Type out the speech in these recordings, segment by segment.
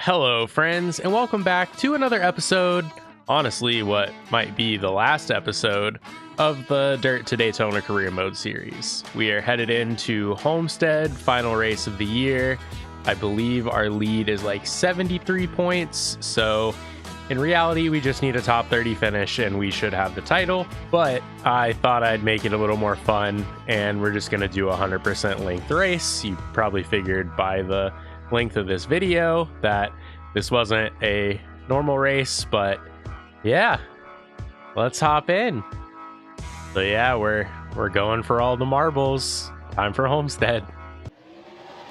Hello, friends, and welcome back to another episode. Honestly, what might be the last episode of the Dirt to Daytona Career Mode series. We are headed into Homestead, final race of the year. I believe our lead is like 73 points, so in reality, we just need a top 30 finish and we should have the title. But I thought I'd make it a little more fun, and we're just going to do a 100% length race. You probably figured by the length of this video that this wasn't a normal race, but yeah, let's hop in. So yeah, we're going for all the marbles. Time for Homestead.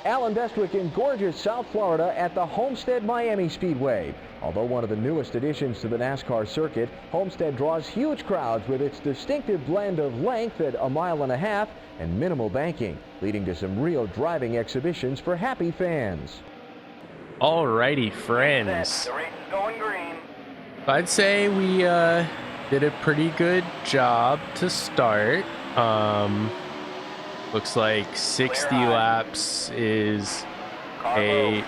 Alan Bestwick in gorgeous South Florida at the Homestead Miami Speedway. Although one of the newest additions to the NASCAR circuit, Homestead draws huge crowds with its distinctive blend of length at 1.5 miles and minimal banking, leading to some real driving exhibitions for happy fans. Alrighty, friends. The race is going green. I'd say we did a pretty good job to start. Looks like 60 laps is a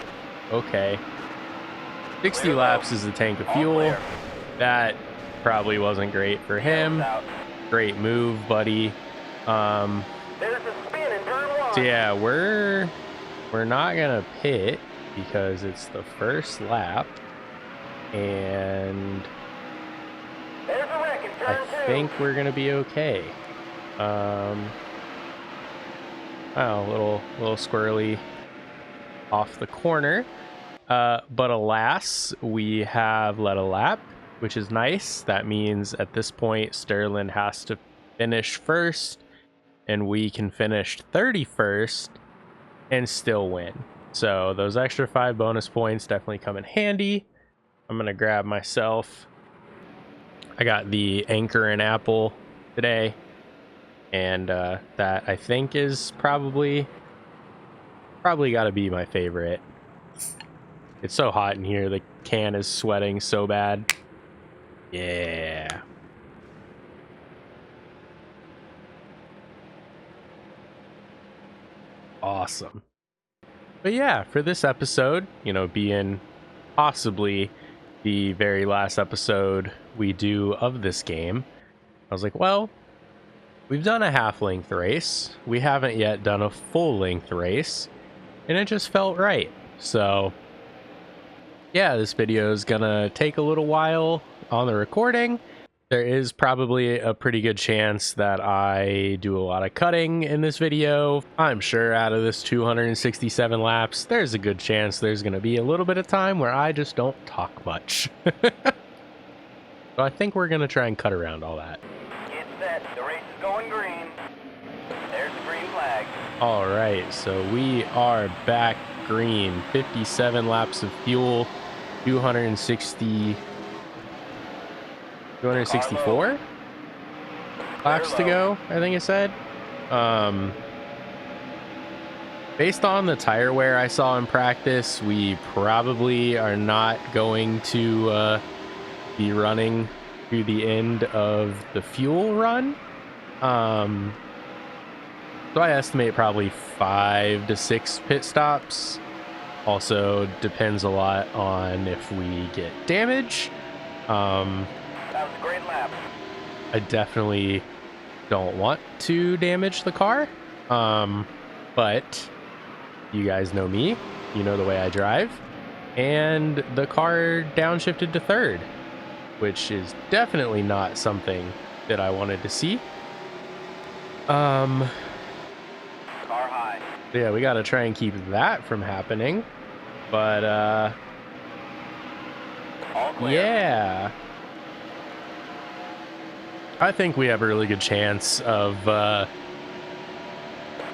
okay. 60 laps is the tank of fuel. That probably wasn't great for him. Great move, buddy. There's a spin in turn one. So yeah, we're not gonna pit because it's the first lap, and There's a wreck in turn two. I think we're gonna be okay. Oh, a little squirrely off the corner. But alas, we have led a lap, which is nice. That means at this point, Sterling has to finish first, and we can finish 31st and still win. So those extra 5 bonus points definitely come in handy. I'm going to grab myself. I got the Anchor and Apple today, and that I think is probably got to be my favorite. It's so hot in here, the can is sweating so bad. Yeah. Awesome. But yeah, for this episode, being possibly the very last episode we do of this game, I was like, well, we've done a half-length race. We haven't yet done a full-length race, and it just felt right. So yeah, this video is gonna take a little while on the recording. There is probably a pretty good chance that I do a lot of cutting in this video. I'm sure out of this 267 laps, there's a good chance there's gonna be a little bit of time where I just don't talk much. So I think we're gonna try and cut around all that. Get set. The race is going green. There's the green flag. All right, so we are back green. 57 laps of fuel, 264 laps to go, I think it said. Based on the tire wear I saw in practice, we probably are not going to be running through the end of the fuel run. So I estimate probably 5 to 6 pit stops. Also depends a lot on if we get damage. That was a great lap. I definitely don't want to damage the car. But you guys know me. You know the way I drive. And the car downshifted to third, which is definitely not something that I wanted to see. Car high. Yeah, we got to try and keep that from happening. But All clear. yeah, I think we have a really good chance of That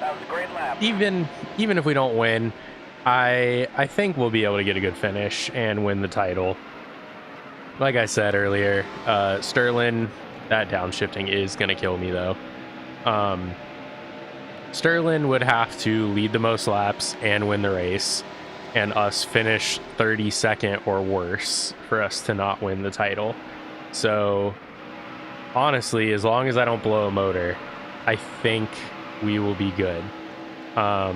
was a great lap. even if we don't win, I think we'll be able to get a good finish and win the title. Like I said earlier, Sterling, that downshifting is gonna kill me though. Sterling would have to lead the most laps and win the race, and us finish 32nd or worse for us to not win the title. So honestly, as long as I don't blow a motor, I think we will be good. Now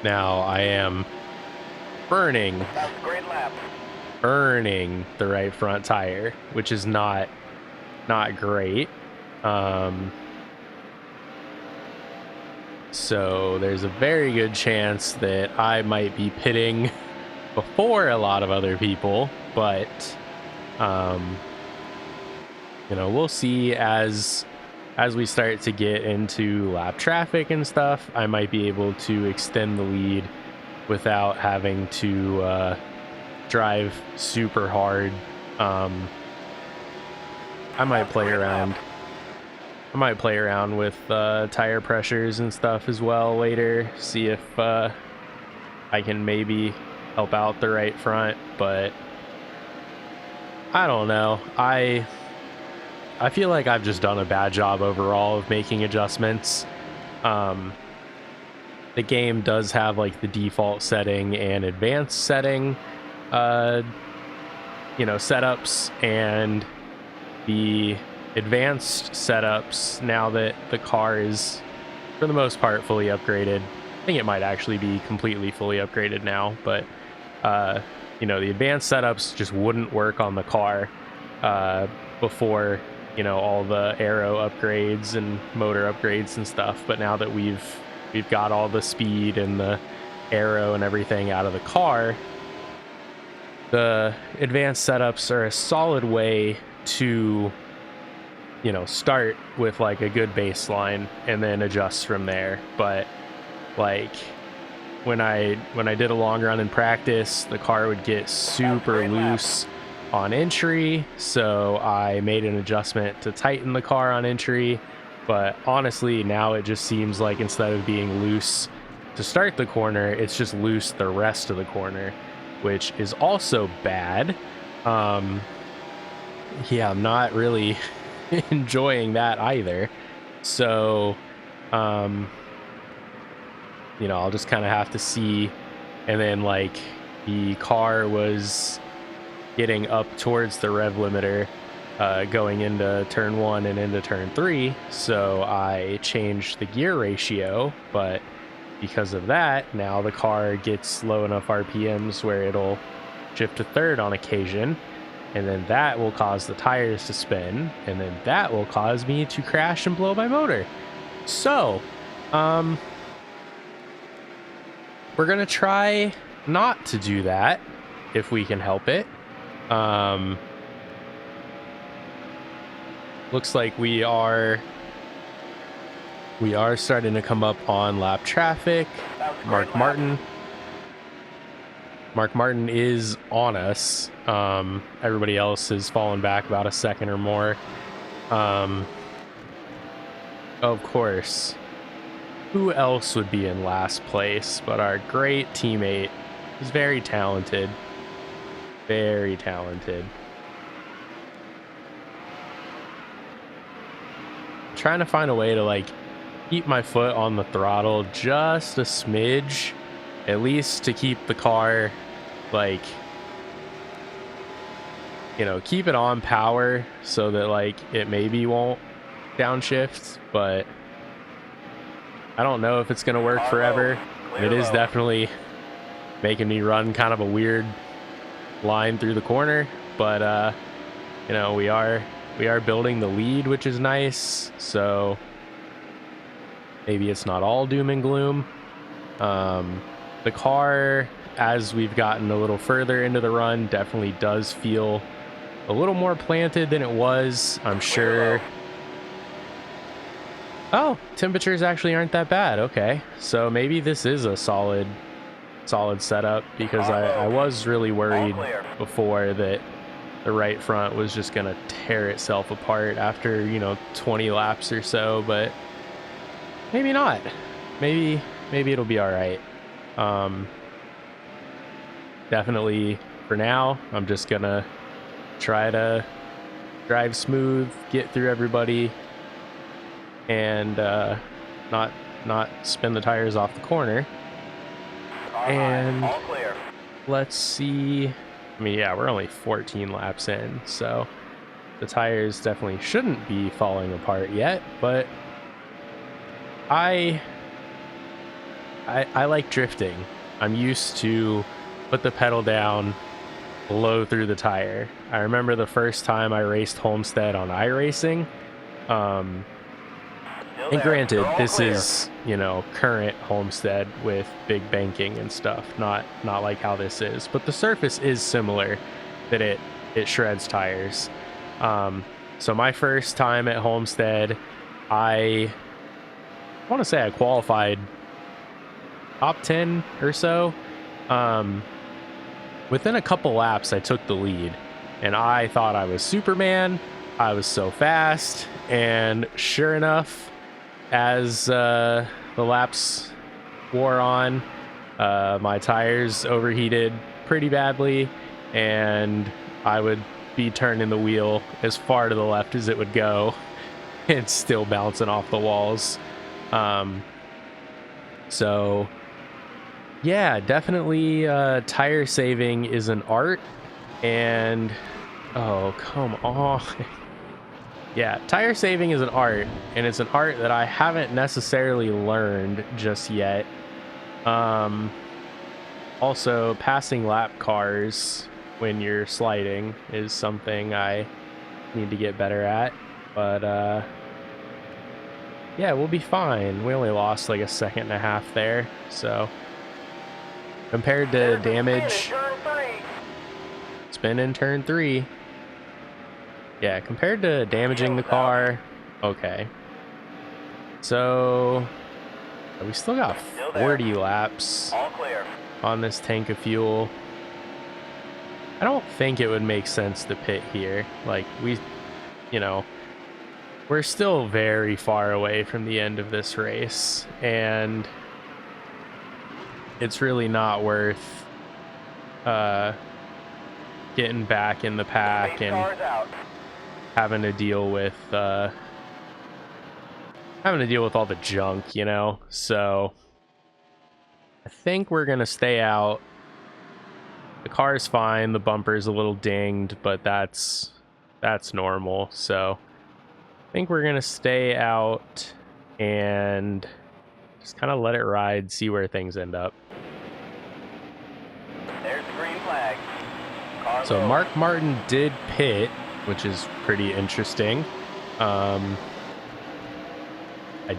I am burning That was a great lap. the right front tire, which is not great. So there's a very good chance that I might be pitting before a lot of other people, but we'll see as we start to get into lap traffic and stuff. I might be able to extend the lead without having to drive super hard. I might play around with tire pressures and stuff as well later, see if I can maybe help out the right front, but I don't know. I feel like I've just done a bad job overall of making adjustments. The game does have like the default setting and advanced setting setups, and the advanced setups, now that the car is for the most part fully upgraded, I think it might actually be completely fully upgraded now, but the advanced setups just wouldn't work on the car before all the aero upgrades and motor upgrades and stuff. But now that we've got all the speed and the aero and everything out of the car, the advanced setups are a solid way to start with like a good baseline and then adjust from there. But like when I did a long run in practice, the car would get super loose on entry, so I made an adjustment to tighten the car on entry. But honestly, now it just seems like instead of being loose to start the corner, it's just loose the rest of the corner, which is also bad. I'm not really enjoying that either. So I'll just kind of have to see. And then like the car was getting up towards the rev limiter going into turn 1 and into turn 3, so I changed the gear ratio. But because of that, now the car gets low enough RPMs where it'll shift to third on occasion, and then that will cause the tires to spin, and then that will cause me to crash and blow my motor. So we're gonna try not to do that if we can help it. Looks like we are starting to come up on lap traffic. Mark Martin is on us. Everybody else has fallen back about a second or more. Of course, who else would be in last place but our great teammate? He's very talented. Very talented. I'm trying to find a way to like keep my foot on the throttle just a smidge, at least to keep the car like, keep it on power so that like it maybe won't downshift. But I don't know if it's gonna work forever. It is definitely making me run kind of a weird line through the corner, but we are building the lead, which is nice. So maybe it's not all doom and gloom. The car, as we've gotten a little further into the run, definitely does feel a little more planted than it was, I'm sure. Oh, temperatures actually aren't that bad. Okay, so maybe this is a solid setup, because I was really worried before that the right front was just gonna tear itself apart after 20 laps or so, but maybe not. Maybe it'll be all right. Definitely for now, I'm just gonna try to drive smooth, get through everybody, and not spin the tires off the corner. And all clear. Let's see. I mean, yeah, we're only 14 laps in, so the tires definitely shouldn't be falling apart yet. But I like drifting. I'm used to put the pedal down, blow through the tire. I remember the first time I raced Homestead on iRacing. And granted, this is, you know, current Homestead with big banking and stuff, not like how this is, but the surface is similar, that it shreds tires. So my first time at Homestead, I want to say I qualified top 10 or so. Within a couple laps, I took the lead, and I thought I was Superman. I was so fast, and sure enough, as the laps wore on, my tires overheated pretty badly, and I would be turning the wheel as far to the left as it would go and still bouncing off the walls. So yeah, definitely tire saving is an art, and oh, come on. Yeah, tire saving is an art, and it's an art that I haven't necessarily learned just yet. Also, passing lap cars when you're sliding is something I need to get better at, but yeah, we'll be fine. We only lost like a second and a half there, so compared to damage, spin in turn 3. Yeah, compared to damaging the car, okay. So we still got 40 laps on this tank of fuel. I don't think it would make sense to pit here. Like, you know, we're still very far away from the end of this race, and it's really not worth getting back in the pack and having to deal with all the junk, you know. So I think we're gonna stay out. The car's fine, the bumper's a little dinged, but that's normal. So I think we're gonna stay out and just kind of let it ride, see where things end up. There's the green flag. So Mark Martin did pit, which is pretty interesting. I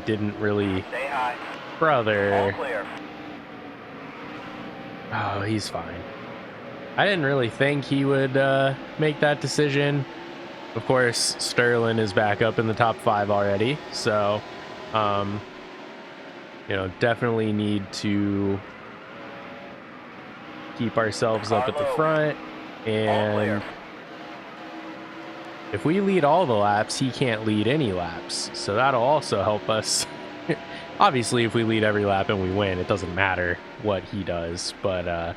didn't really... Stay high. Brother. All clear. Oh, he's fine. I didn't really think he would make that decision. Of course, Sterling is back up in the top 5 already, so you know, definitely need to keep ourselves up at the front, and if we lead all the laps, he can't lead any laps, so that'll also help us. Obviously, if we lead every lap and we win, it doesn't matter what he does, but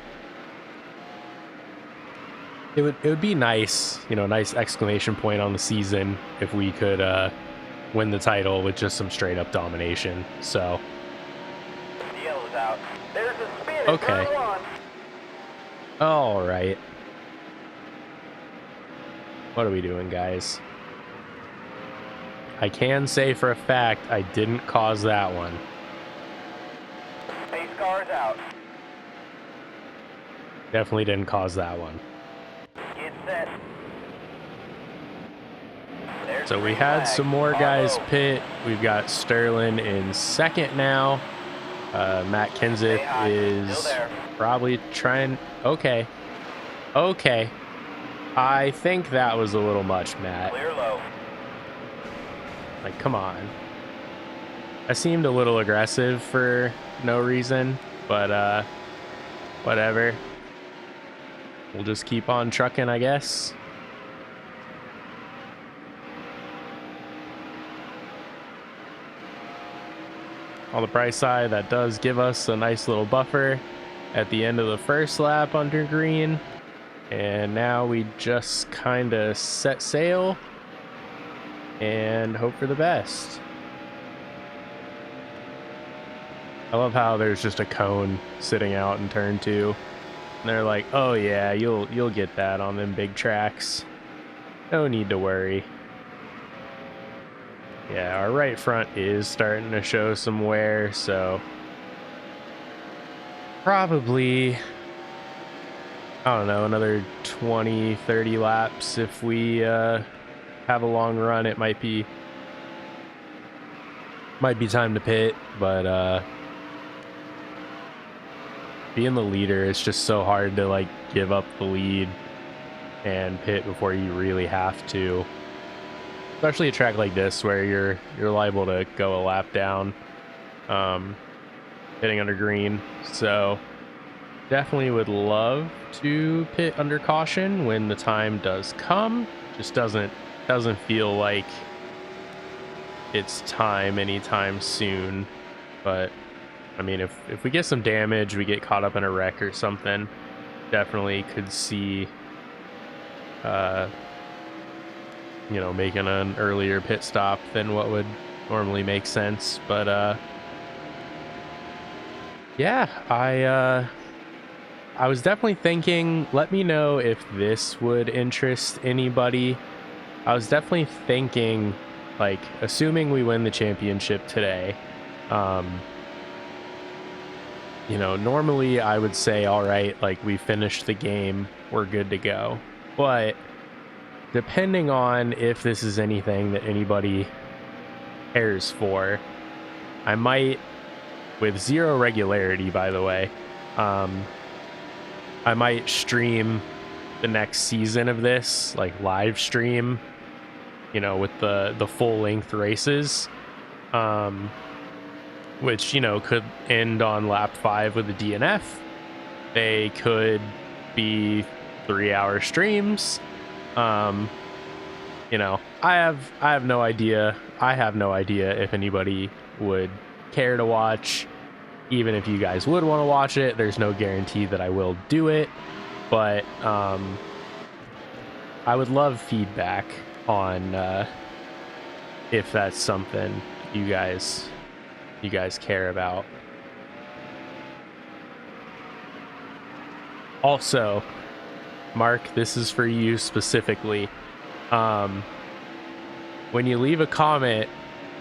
it would be nice, you know, nice exclamation point on the season if we could win the title with just some straight up domination. So The yellow's out. There's a spin. Okay. Turn 1. all right, what are we doing, guys? I can say for a fact I didn't cause that one. Pace car's out. Definitely didn't cause that one. Get set. There's So the we green had flag. some more Car guys low. pit. We've got Sterling in second now. Matt Stay Kenseth high. is Still there. probably trying... Okay. I think that was a little much, Matt. Clear low. Like, come on. I seemed a little aggressive for no reason, but whatever. We'll just keep on trucking, I guess. On the bright side, that does give us a nice little buffer at the end of the first lap under green. And now we just kind of set sail and hope for the best. I love how there's just a cone sitting out in turn 2. And they're like, oh yeah, you'll get that on them big tracks. No need to worry. Yeah, our right front is starting to show some wear, so probably I don't know, another 20, 30 laps. If we have a long run, it might be time to pit, but being the leader, it's just so hard to like give up the lead and pit before you really have to, especially a track like this where you're liable to go a lap down hitting under green. So definitely would love to pit under caution when the time does come. Just doesn't feel like it's time anytime soon. But I mean, if we get some damage, we get caught up in a wreck or something, definitely could see making an earlier pit stop than what would normally make sense. But yeah, I was definitely thinking, let me know if this would interest anybody. I was definitely thinking, like, assuming we win the championship today, normally I would say, all right, like, we finished the game, we're good to go. But depending on if this is anything that anybody cares for, I might, with zero regularity, by the way, I might stream the next season of this, like live stream, with the full length races, which, could end on lap 5 with the DNF. They could be 3-hour streams. I have no idea. I have no idea if anybody would care to watch. Even if you guys would want to watch it, there's no guarantee that I will do it. But I would love feedback on if that's something you guys care about. Also, Mark, this is for you specifically. When you leave a comment,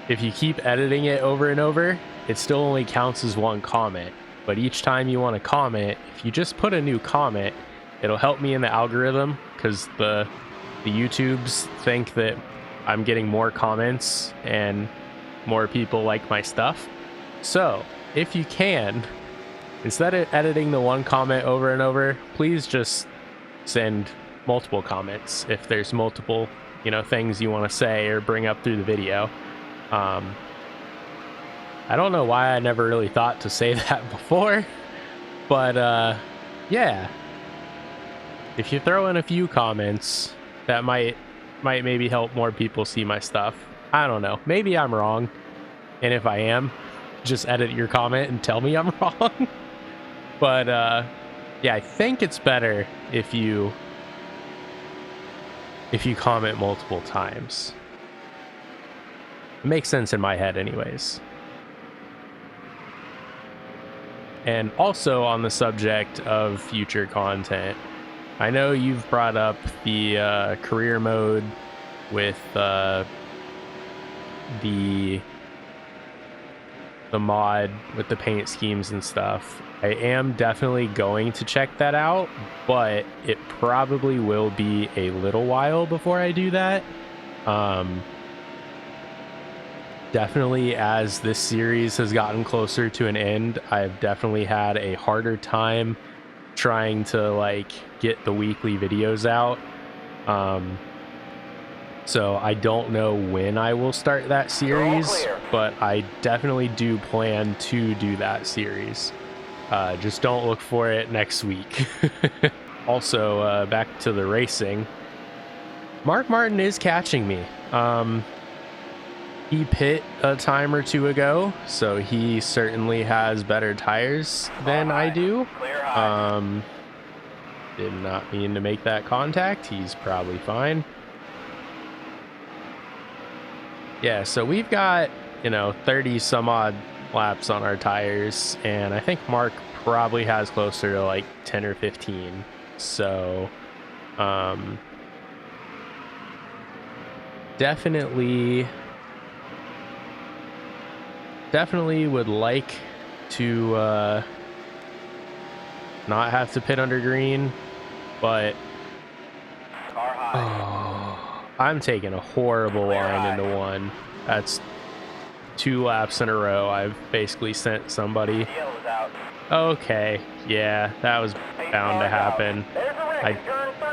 if you keep editing it over and over, it still only counts as one comment. But each time you want to comment, if you just put a new comment, it'll help me in the algorithm, because the YouTubes think that I'm getting more comments and more people like my stuff. So if you can, instead of editing the one comment over and over, please just send multiple comments if there's multiple things you want to say or bring up through the video. I don't know why I never really thought to say that before, but yeah, if you throw in a few comments, that might maybe help more people see my stuff. I don't know, maybe I'm wrong, and if I am, just edit your comment and tell me I'm wrong. But yeah, I think it's better if you comment multiple times. It makes sense in my head anyways. And also, on the subject of future content, I know you've brought up the career mode with the mod with the paint schemes and stuff. I am definitely going to check that out, but it probably will be a little while before I do that. Definitely, as this series has gotten closer to an end, I've definitely had a harder time trying to like get the weekly videos out. So I don't know when I will start that series, but I definitely do plan to do that series. Just don't look for it next week. Also, back to the racing. Mark Martin is catching me. He pit a time or two ago, so he certainly has better tires than I do. Did not mean to make that contact. He's probably fine. Yeah, so we've got, 30 some odd laps on our tires, and I think Mark probably has closer to like 10 or 15. So, definitely would like to not have to pit under green. but Car high. I'm taking a horrible Clear line high. into one. That's 2 laps in a row. I've basically sent somebody. DL is out. Okay, yeah, that was Pace bound to car's out. happen. There's a wreck I- in turn 3.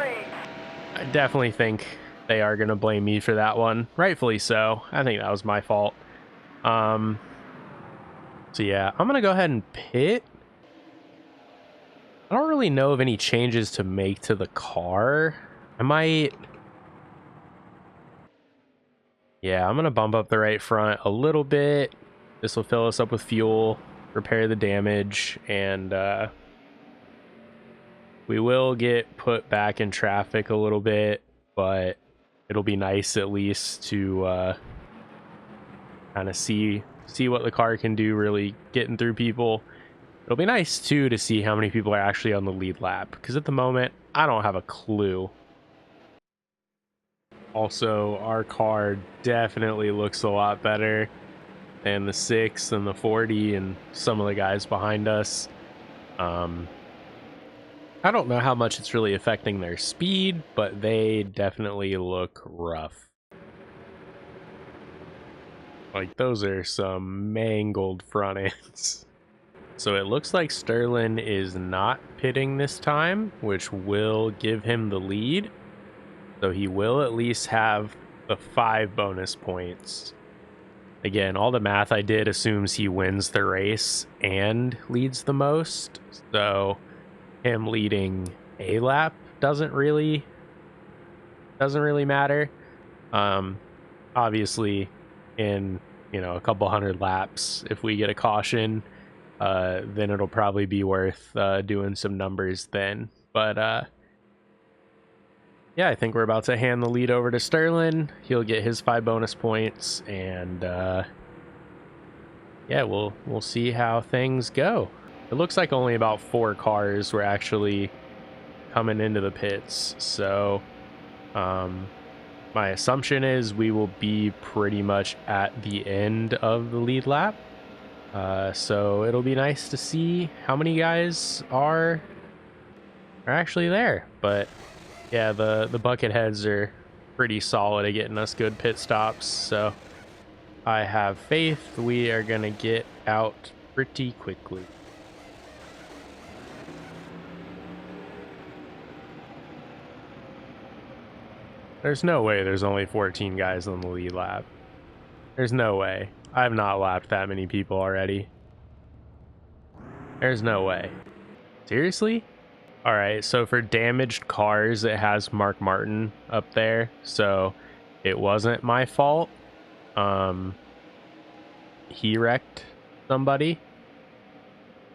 I definitely think they are going to blame me for that one. Rightfully so. I think that was my fault. So yeah, I'm going to go ahead and pit. I don't really know of any changes to make to the car. I might... Yeah, I'm going to bump up the right front a little bit. This will fill us up with fuel, repair the damage, and we will get put back in traffic a little bit, but it'll be nice at least to kind of see what the car can do, really getting through people. It'll be nice too to see how many people are actually on the lead lap, because at the moment I don't have a clue. Also, our car definitely looks a lot better than the 6 and the 40 and some of the guys behind us. I don't know how much it's really affecting their speed, but they definitely look rough. Like, those are some mangled front ends. So it looks like Sterling is not pitting this time, which will give him the lead. So he will at least have the 5 bonus points. Again, all the math I did assumes he wins the race and leads the most. So him leading a lap doesn't really matter. Obviously in, a couple hundred laps, if we get a caution, then it'll probably be worth doing some numbers then. But yeah, I think we're about to hand the lead over to Sterling. He'll get his 5 bonus points, and yeah, we'll see how things go. It looks like only about 4 cars were actually coming into the pits, so my assumption is we will be pretty much at the end of the lead lap. So it'll be nice to see how many guys are actually there. But yeah, the bucket heads are pretty solid at getting us good pit stops, so I have faith we are gonna get out pretty quickly. There's no way there's only 14 guys on the lead lap. There's no way. I've not lapped that many people already. There's no way. Seriously? Alright, so for damaged cars, it has Mark Martin up there, so it wasn't my fault. He wrecked somebody.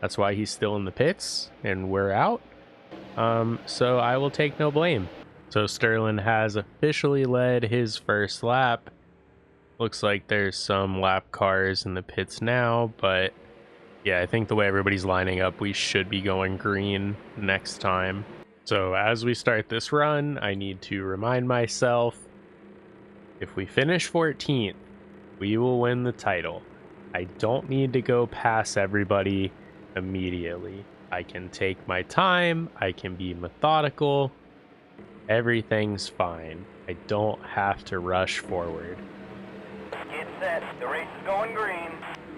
That's why he's still in the pits, and we're out. So I will take no blame. So Sterling has officially led his first lap. Looks like there's some lap cars in the pits now, but yeah, I think the way everybody's lining up, we should be going green next time. So as we start this run, I need to remind myself, if we finish 14th, we will win the title. I don't need to go past everybody immediately. I can take my time, I can be methodical, everything's fine. I don't have to rush forward. Get set. The race is going green.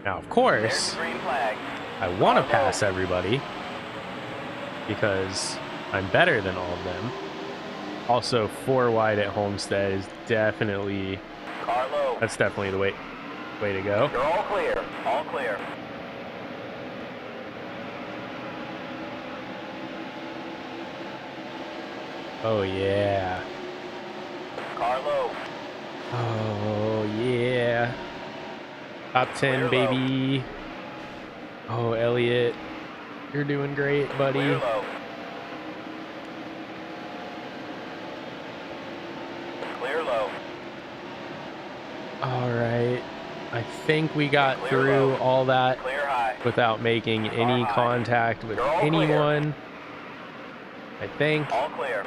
Now, of There's course, the green flag. I want to pass everybody because I'm better than all of them. Also, 4 wide at Homestead is definitely, Car low. that's definitely the way to go. You're all clear. All clear. Oh yeah. Car low. Oh yeah. Top 10, Clear low. baby. Oh, Elliot, you're doing great, buddy. Clear low. Clear low. All right. I think we got Clear through low. all that Clear high. without making any high. contact with You're all clear. anyone. I think All clear.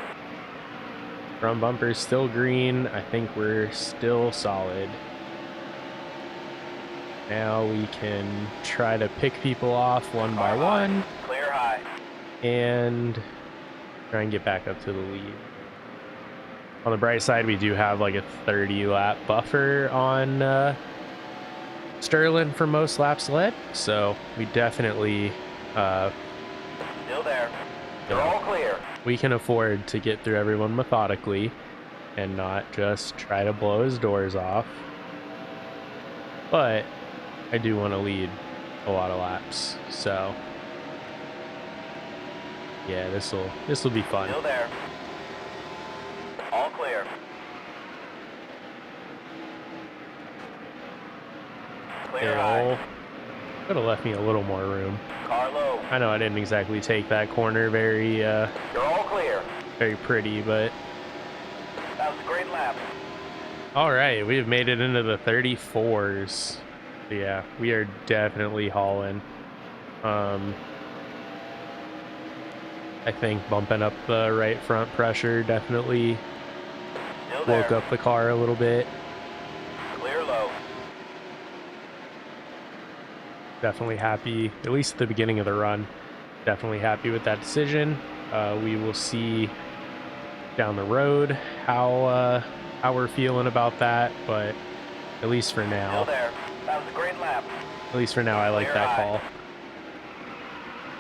front bumper's still green. I think we're still solid. Now we can try to pick people off one by Car high. one. Clear high. And Try and get back up to the lead. On the bright side, we do have like a 30 lap buffer on Sterling for most laps led, so we definitely Still there. They're Yeah. all clear. we can afford to get through everyone methodically and not just try to blow his doors off. But I do want to lead a lot of laps, so yeah, this will be fun. Still there. All clear. Clear high. Could have left me a little more room. Car low. I know I didn't exactly take that corner very You're all clear. very pretty, but That was a great lap. all right, we have made it into the 34s. Yeah, we are definitely hauling. I think bumping up the right front pressure definitely Still there. woke up the car a little bit. Clear low. Definitely happy, at least at the beginning of the run. Definitely happy with that decision. We will see down the road how we're feeling about that, but at least for Still now, there. That was a great lap. I like Clear that high. call.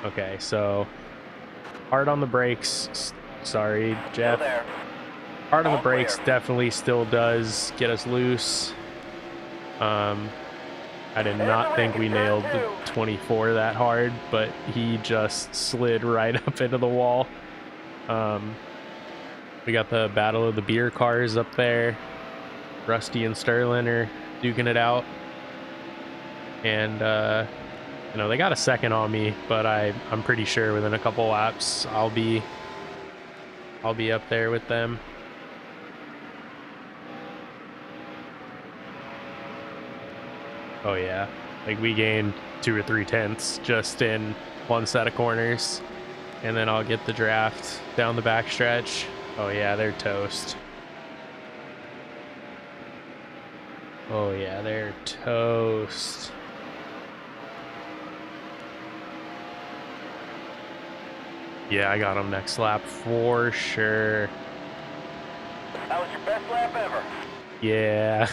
Okay, so hard on the brakes. Sorry, Still Jeff. there. Hard on the All brakes clear. definitely still does get us loose. I did There's not the think wreck we in turn nailed the 2. 24 that hard, but he just slid right up into the wall. We got the battle of the beer cars up there. Rusty and Sterling are duking it out. And they got a second on me, but I'm pretty sure within a couple laps I'll be up there with them. Oh yeah, like we gained 2 or 3 tenths just in one set of corners, and then I'll get the draft down the backstretch. Oh yeah, they're toast. Oh yeah, they're toast. Yeah, I got them next lap for sure. That was your best lap ever. Yeah,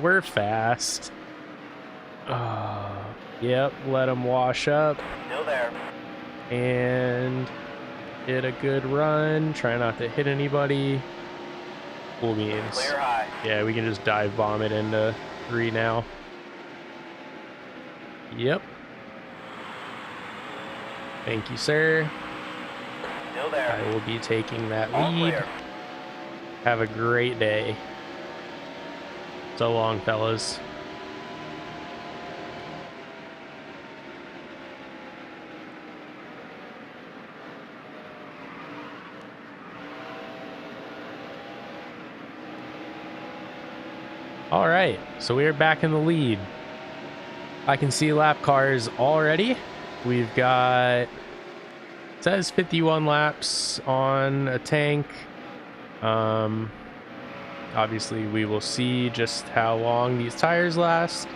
we're fast. Yep, let them wash up Still there. and get a good run. Try not to hit anybody. Cool beans. Clear high. Yeah, we can just dive bomb it into 3 now. Yep. Thank you, sir. Still there. I will be taking that All lead. clear. Have a great day. So long, fellas. All right, so we are back in the lead. I can see lap cars already. We've got, it says 51 laps on a tank. Obviously we will see just how long these tires last.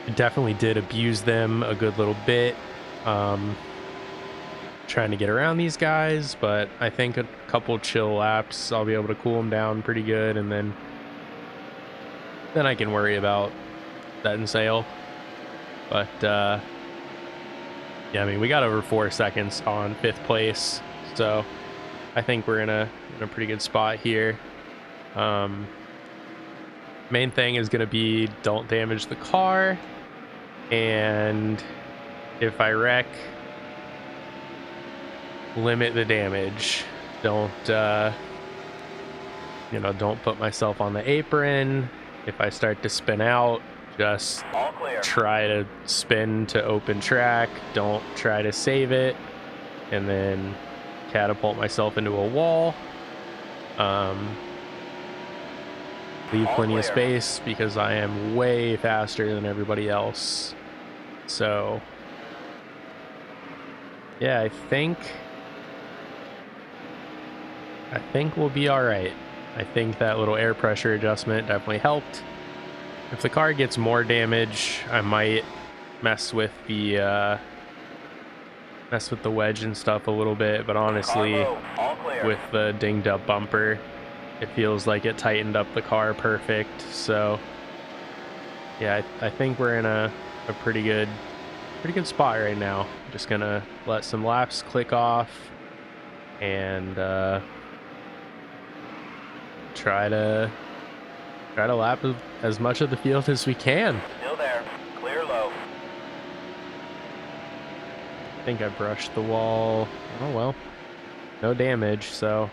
I definitely did abuse them a good little bit, trying to get around these guys, but I think a couple chill laps I'll be able to cool them down pretty good, and then I can worry about setting sail. But yeah, I mean, we got over 4 seconds on 5th place, so I think we're in a pretty good spot here. Main thing is going to be don't damage the car, and if I wreck, limit the damage. Don't don't put myself on the apron. If I start to spin out, just All clear. try to spin to open track. Don't try to save it and then catapult myself into a wall. Leave All plenty of clear. space because I am way faster than everybody else. So yeah, I think we'll be all right. I think that little air pressure adjustment definitely helped. If the car gets more damage, I might mess with the mess with the wedge and stuff a little bit, but honestly, Car low, all clear. with the dinged up bumper, it feels like it tightened up the car perfect. So yeah, I think we're in a pretty good spot right now. Just gonna let some laps click off and try to lap as much of the field as we can. Still there. Clear low. I think I brushed the wall. Oh well, no damage, so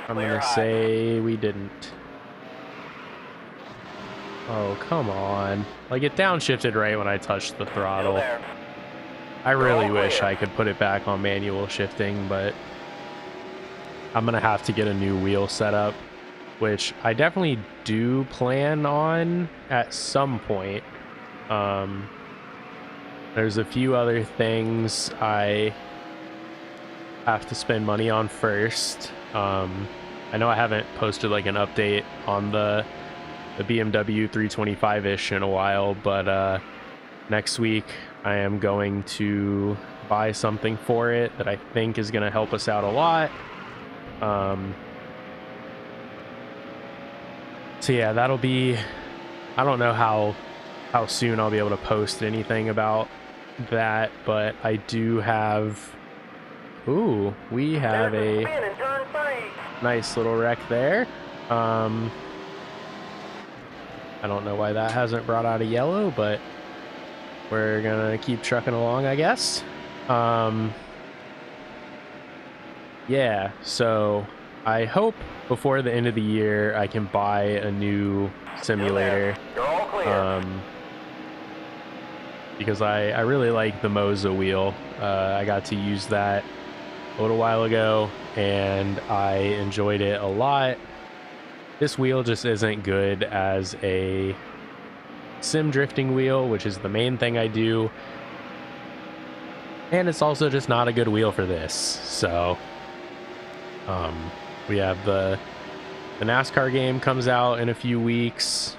I'm Clear gonna high. say we didn't. Oh, come on. Like, it downshifted right when I touched the Still throttle. there. I really all wish clear. I could put it back on manual shifting, but I'm gonna have to get a new wheel setup, which I definitely do plan on at some point. There's a few other things I have to spend money on first. I know I haven't posted like an update on the BMW 325-ish in a while, but next week I am going to buy something for it that I think is going to help us out a lot. So yeah, that'll be, I don't know how soon I'll be able to post anything about that, but I do have, ooh, we have There's a spin in turn 3. nice little wreck there. I don't know why that hasn't brought out a yellow, but we're gonna keep trucking along, I guess. Yeah, so I hope before the end of the year I can buy a new simulator. You're all clear. Because I really like the Moza wheel. I got to use that a little while ago and I enjoyed it a lot. This wheel just isn't good as a sim drifting wheel, which is the main thing I do. And it's also just not a good wheel for this. So we have the NASCAR game comes out in a few weeks.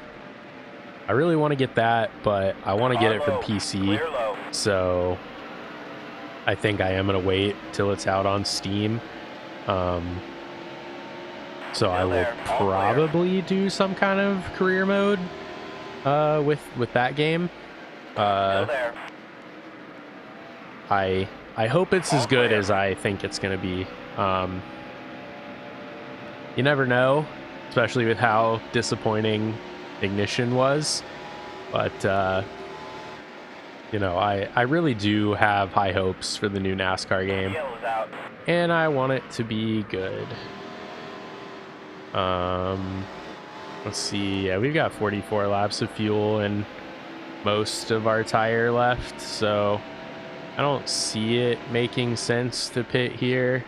I really want to get that, but I want to get it for the PC. Clear low. So I think I am going to wait till it's out on Steam. So I will there. All clear. probably do some kind of career mode with that game. Still there. I hope it's as All good clear. as I think it's going to be. You never know, especially with how disappointing Ignition was. But you know, I really do have high hopes for the new NASCAR game, Yellow's out. and I want it to be good. Let's see. Yeah, we've got 44 laps of fuel and most of our tire left, so I don't see it making sense to pit here.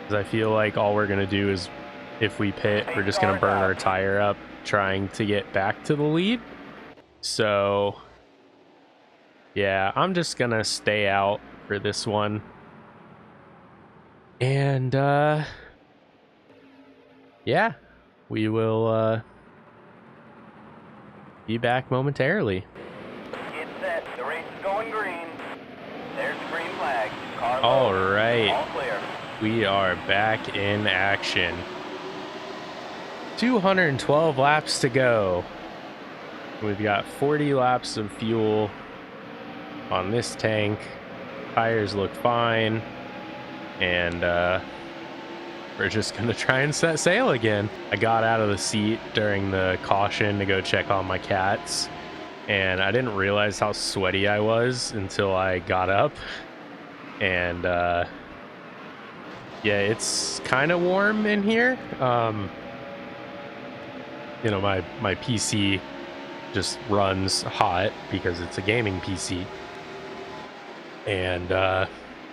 'Cause I feel like all we're gonna do is, if we pit, we're just gonna burn our tire up trying to get back to the lead. So yeah, I'm just gonna stay out for this one. And yeah, we will be back momentarily. Get set. The race is going green. There's the green flag. Car low. All right, All clear. we are back in action. 212 laps to go. We've got 40 laps of fuel on this tank. Tires look fine, and we're just gonna try and set sail again. I got out of the seat during the caution to go check on my cats, and I didn't realize how sweaty I was until I got up. And yeah, it's kind of warm in here. You know, my PC just runs hot because it's a gaming PC. And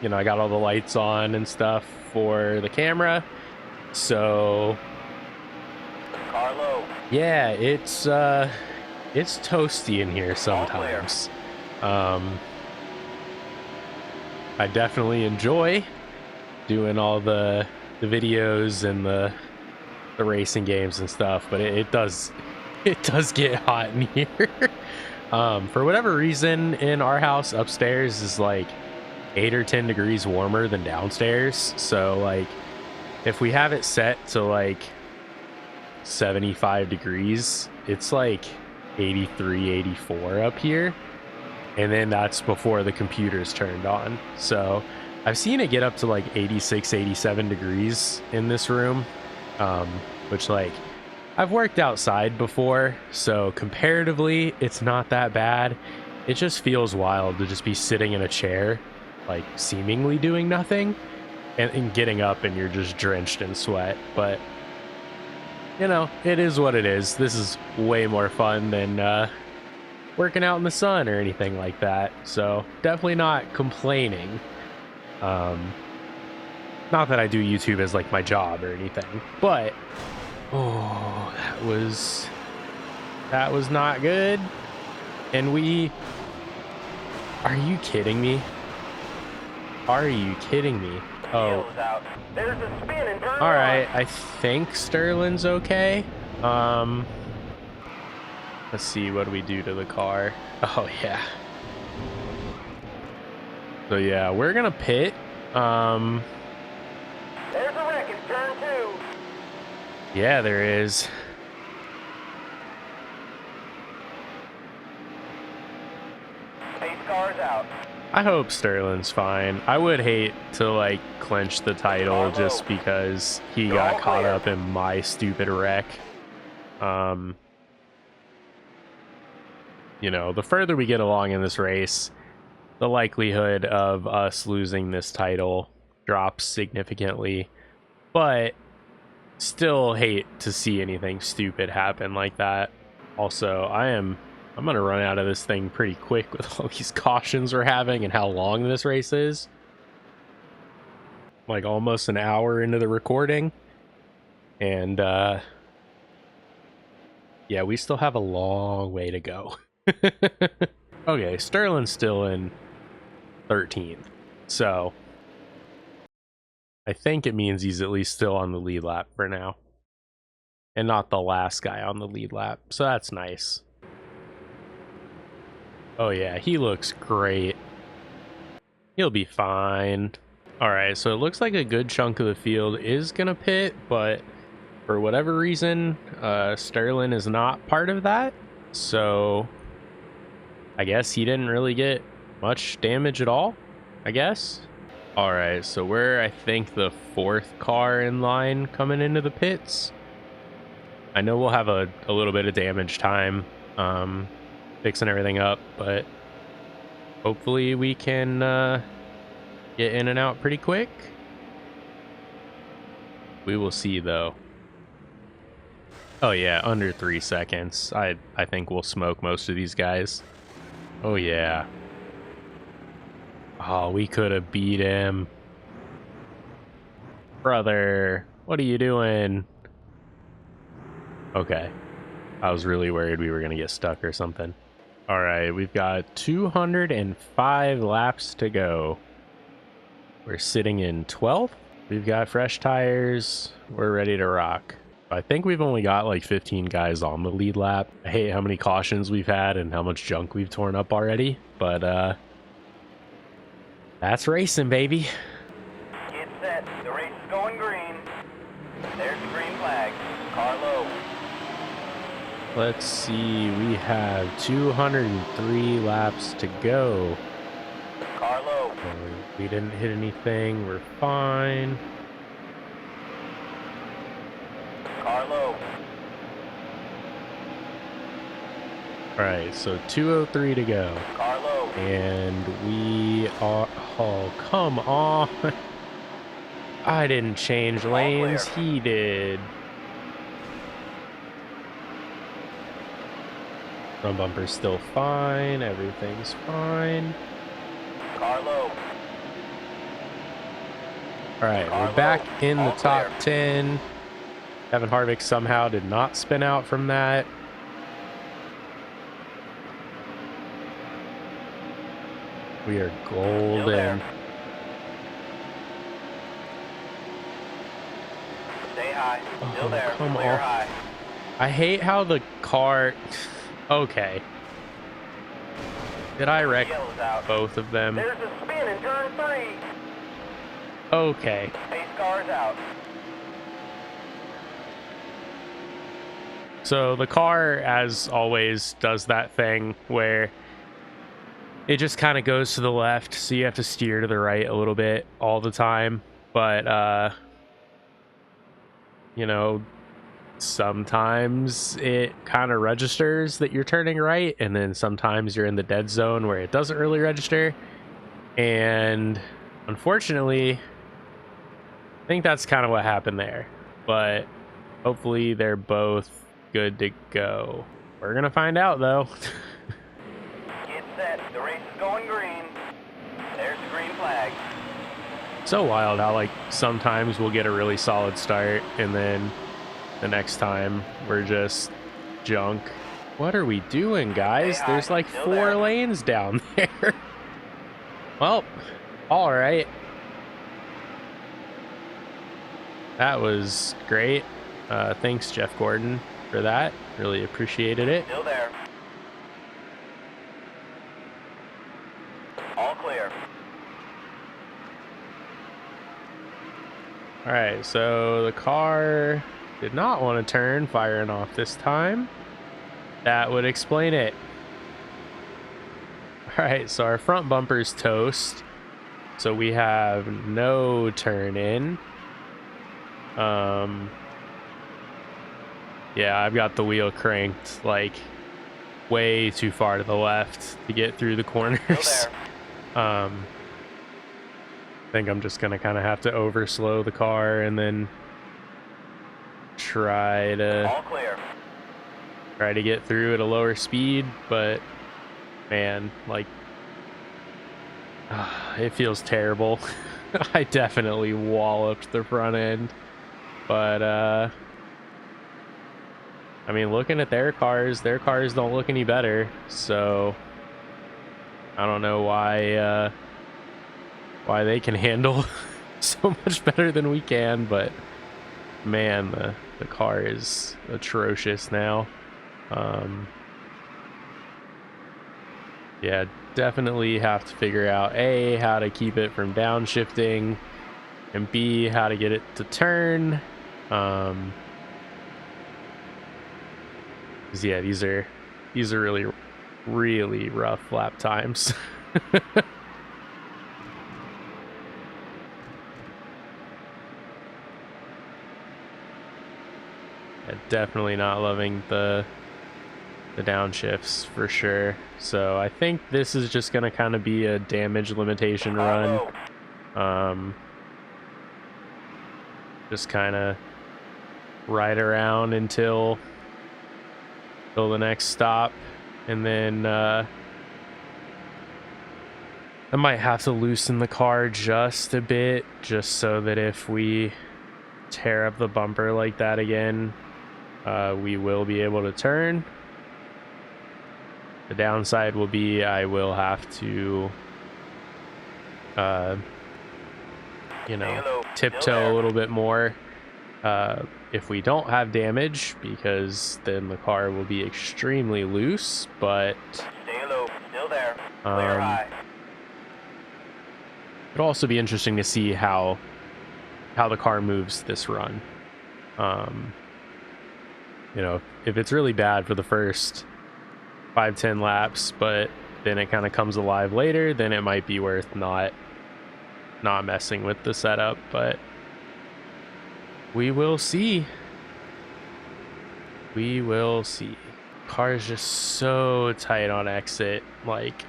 you know, I got all the lights on and stuff for the camera, so Car low. yeah, it's toasty in here sometimes. I definitely enjoy doing all the videos and the racing games and stuff, but it does It does get hot in here. For whatever reason, in our house, upstairs is like 8 or 10 degrees warmer than downstairs. So like if we have it set to like 75 degrees, it's like 83, 84 up here. And then that's before the computer's turned on. So I've seen it get up to like 86, 87 degrees in this room, which like I've worked outside before, so comparatively it's not that bad. It just feels wild to just be sitting in a chair, like seemingly doing nothing, and getting up and you're just drenched in sweat. But you know, it is what it is. This is way more fun than working out in the sun or anything like that. So definitely not complaining. Not that I do YouTube as like my job or anything, but oh, that was not good. And are you kidding me? Are you kidding me? Oh. There's a spin and turn All right, I think Sterling's okay. Let's see, what do we do to the car? Oh yeah. So yeah, we're gonna pit. There's a wreck in turn 2. Yeah, there is. Pace car's out. I hope Sterling's fine. I would hate to like clinch the title just because he got caught up in my stupid wreck. You know, the further we get along in this race, the likelihood of us losing this title drops significantly. But still hate to see anything stupid happen like that. Also, I'm gonna run out of this thing pretty quick with all these cautions we're having and how long this race is. Like almost an hour into the recording. And yeah, we still have a long way to go. Okay, Sterling's still in 13th. So I think it means he's at least still on the lead lap for now. And not the last guy on the lead lap. So that's nice. Oh yeah, he looks great. He'll be fine. Alright, so it looks like a good chunk of the field is gonna pit, but for whatever reason, Sterling is not part of that. So I guess he didn't really get much damage at all, I guess. Alright, so we're, I think, the 4th car in line coming into the pits. I know we'll have a little bit of damage time fixing everything up, but hopefully we can get in and out pretty quick. We will see, though. Oh yeah, under 3 seconds. I think we'll smoke most of these guys. Oh yeah. Oh, we could have beat him. Brother, what are you doing? Okay. I was really worried we were going to get stuck or something. All right, we've got 205 laps to go. We're sitting in 12th. We've got fresh tires. We're ready to rock. I think we've only got like 15 guys on the lead lap. I hate how many cautions we've had and how much junk we've torn up already, but that's racing, baby. Get set. The race is going green. There's the green flag. Car low. Let's see, we have 203 laps to go. Car low. We didn't hit anything, we're fine. Car low. Alright, so 203 to go. Car low. And we are... Oh, come on. I didn't change lanes, he did. Front bumper's still fine, everything's fine. Car low. Alright, we're back in the top 10. Kevin Harvick somehow did not spin out from that. We are golden. Stay high. Still there. Come Clear on. high. I hate how the car... Okay. Did I wreck Yellow's out. both of them? There's a spin in turn 3. Okay. Pace car's out. So the car, as always, does that thing where it just kind of goes to the left, so you have to steer to the right a little bit all the time. But, you know, sometimes it kind of registers that you're turning right, and then sometimes you're in the dead zone where it doesn't really register. And unfortunately, I think that's kind of what happened there. But hopefully they're both good to go. We're gonna find out, though. Get set. The race is going green. There's the green flag. So wild how, like, sometimes we'll get a really solid start, and then the next time we're just junk. What are we doing, guys? There's like 4 lanes down there. Well, all right. That was great. Thanks, Jeff Gordon, for that. Really appreciated it. Still there. All clear. All right, so the car did not want to turn, firing off this time. That would explain it. All right, so our front bumper's toast. So we have no turn in. Yeah, I've got the wheel cranked like way too far to the left to get through the corners. I think I'm just gonna kind of have to over slow the car and then try All clear. to get through at a lower speed. But man, like, it feels terrible. I definitely walloped the front end, but I mean, looking at their cars don't look any better, so I don't know why they can handle so much better than we can. But man, the car is atrocious now. Yeah, definitely have to figure out A, how to keep it from downshifting, and B, how to get it to turn. 'Cause yeah, these are really rough lap times. Yeah, definitely not loving the downshifts for sure. So I think this is just gonna kind of be a damage limitation run. Just kind of ride around until the next stop, and then I might have to loosen the car just a bit, just so that if we tear up the bumper like that again, we will be able to turn. The downside will be I will have to tiptoe a little bit more if we don't have damage, because then the car will be extremely loose. But Stay low. Still there. Clear high. it'll also be interesting to see how the car moves this run. If it's really bad for the first 5-10 laps, but then it kind of comes alive later, then it might be worth not messing with the setup. But we will see. Car is just so tight on exit, like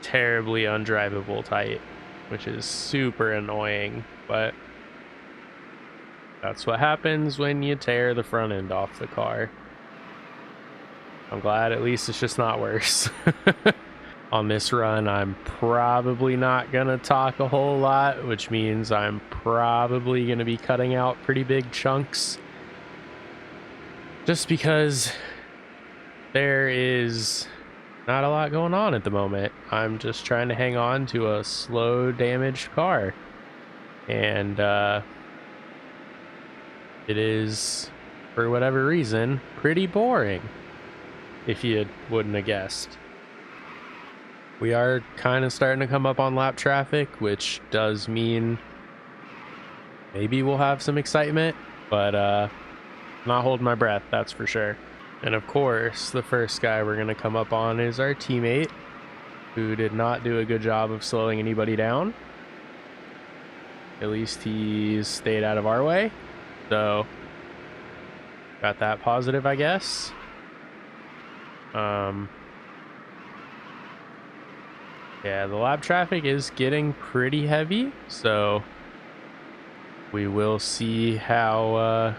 terribly undrivable tight, which is super annoying. But that's what happens when you tear the front end off the car. I'm glad at least it's just not worse. On this run, I'm probably not gonna talk a whole lot, which means I'm probably gonna be cutting out pretty big chunks, just because there is not a lot going on at the moment. I'm just trying to hang on to a slow, damaged car, and it is for whatever reason, pretty boring, if you wouldn't have guessed. We are kind of starting to come up on lap traffic, which does mean maybe we'll have some excitement, but not holding my breath, that's for sure. And of course, the first guy we're going to come up on is our teammate, who did not do a good job of slowing anybody down. At least he's stayed out of our way, so got that positive, I guess. Yeah, the lap traffic is getting pretty heavy, so we will see how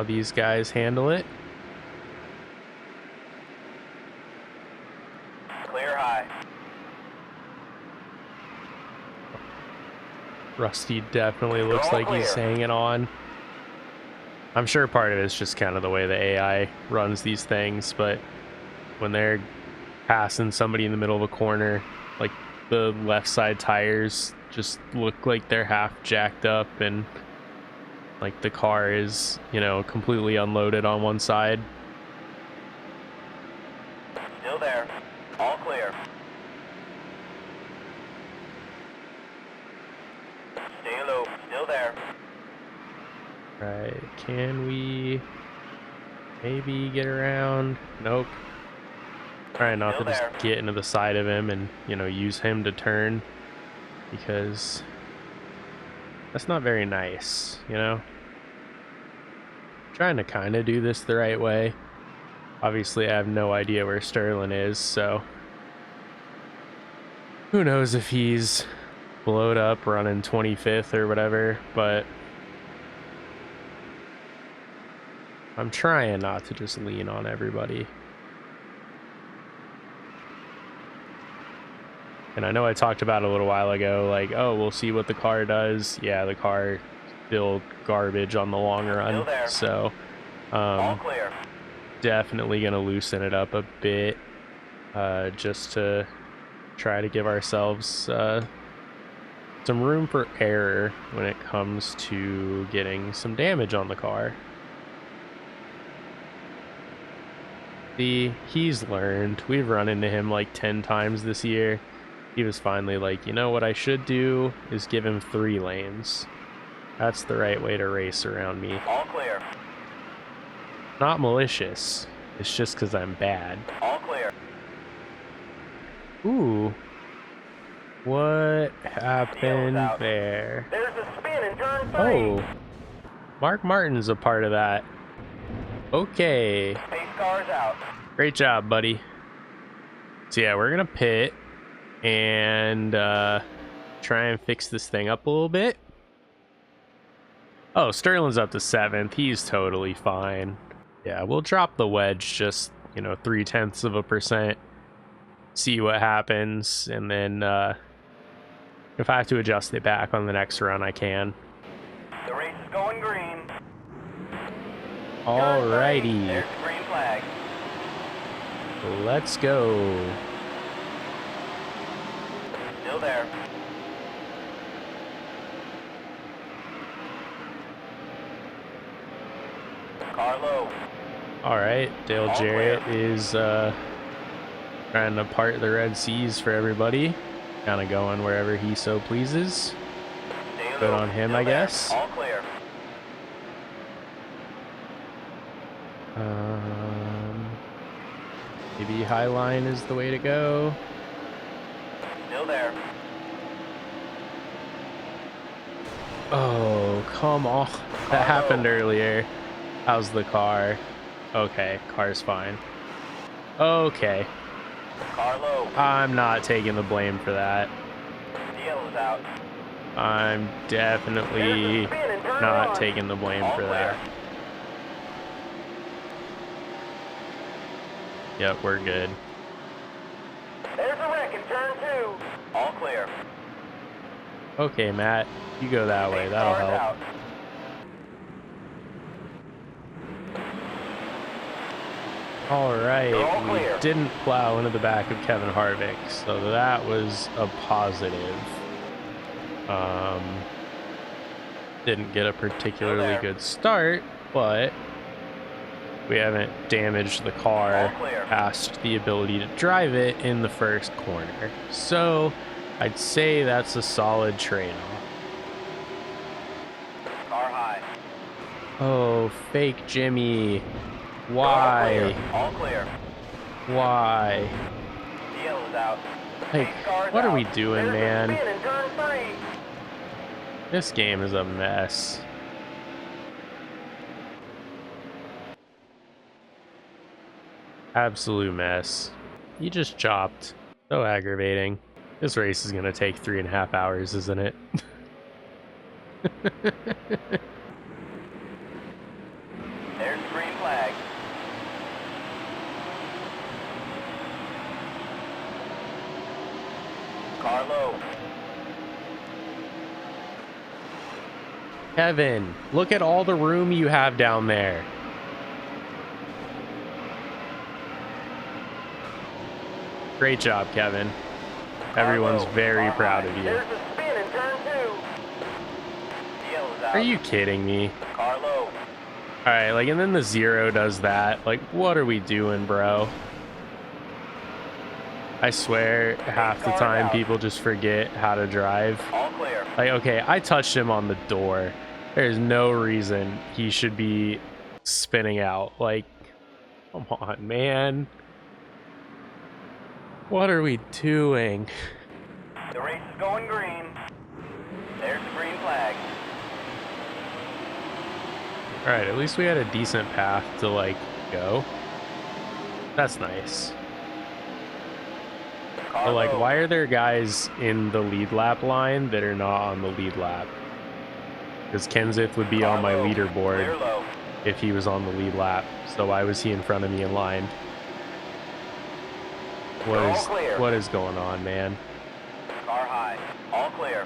these guys handle it. Clear high. Rusty definitely looks like he's hanging on. I'm sure part of it's just kind of the way the AI runs these things, but when they're passing somebody in the middle of a corner, like the left side tires just look like they're half jacked up, and like the car is, you know, completely unloaded on one side. Still there. All clear. Stay low. Still there. Right, can we maybe get around? Nope. Trying not to just get into the side of him and, you know, use him to turn, because that's not very nice, you know? Trying to kind of do this the right way. Obviously, I have no idea where Sterling is, so who knows if he's blowed up running 25th or whatever, but I'm trying not to just lean on everybody. And I know I talked about it a little while ago, like, oh, we'll see what the car does. Yeah, the car still garbage on the long run. So definitely going to loosen it up a bit, just to try to give ourselves some room for error when it comes to getting some damage on the car. See, he's learned. We've run into him like 10 times this year. He was finally like, you know what I should do is give him 3 lanes. That's the right way to race around me. All clear. Not malicious. It's just because I'm bad. All clear. Ooh. What happened there? There's a spin in turn 3. Oh. Mark Martin's a part of that. Okay. Pace car's out. Great job, buddy. So yeah, we're going to pit and try and fix this thing up a little bit. Oh, Sterling's up to 7th. He's totally fine. Yeah, we'll drop the wedge just, you know, 0.3%. See what happens, and then if I have to adjust it back on the next run, I can. The race is going green. Alrighty. There's the green flag. Let's go. Still there. Car low. Alright, Dale All Jarrett clear. is trying to part the Red Seas for everybody. Kind of going wherever he so pleases. Stay Good low. on him, Still I there. guess. All clear. Maybe high line is the way to go. Still there. Oh, come on. That happened earlier. How's the car? Okay, car's fine. Okay, Car low. I'm not taking the blame for that. The yellow's out. I'm definitely not taking the blame for that. Yep, we're good. There's a wreck in turn 2. All clear. Okay, Matt, you go that way. That'll Car's help. out. All right, You're all we clear. didn't plow into the back of Kevin Harvick, so that was a positive. Didn't get a particularly good start, but we haven't damaged the car All clear. past the ability to drive it in the first corner. So I'd say that's a solid trade-off. Car high. Oh, fake Jimmy. All Why? clear. All clear. Why? The yellow's out. Like, Pace car's what are out. we doing, There's a man? spin in turn 3. This game is a mess. Absolute mess. You just chopped. So aggravating. This race is gonna take 3.5 hours, isn't it? There's the green flag. Car low. Kevin, look at all the room you have down there. Great job, Kevin. Everyone's very proud of you. There's a spin in turn 2. The yellow's out. Are you kidding me? Car low. Alright, like, and then the zero does that. Like, what are we doing, bro? I swear, half the time people just forget how to drive. All clear. Like, okay, I touched him on the door. There's no reason he should be spinning out. Like, come on, man. What are we doing? The race is going green. There's the green flag. Alright, at least we had a decent path to, like, go. That's nice. Car But, like, low. why are there guys in the lead lap line that are not on the lead lap? Because Kenseth would be Car on my low. leaderboard Clear low. if he was on the lead lap. So why was he in front of me in line? All clear. What is going on, man? Car high. All clear.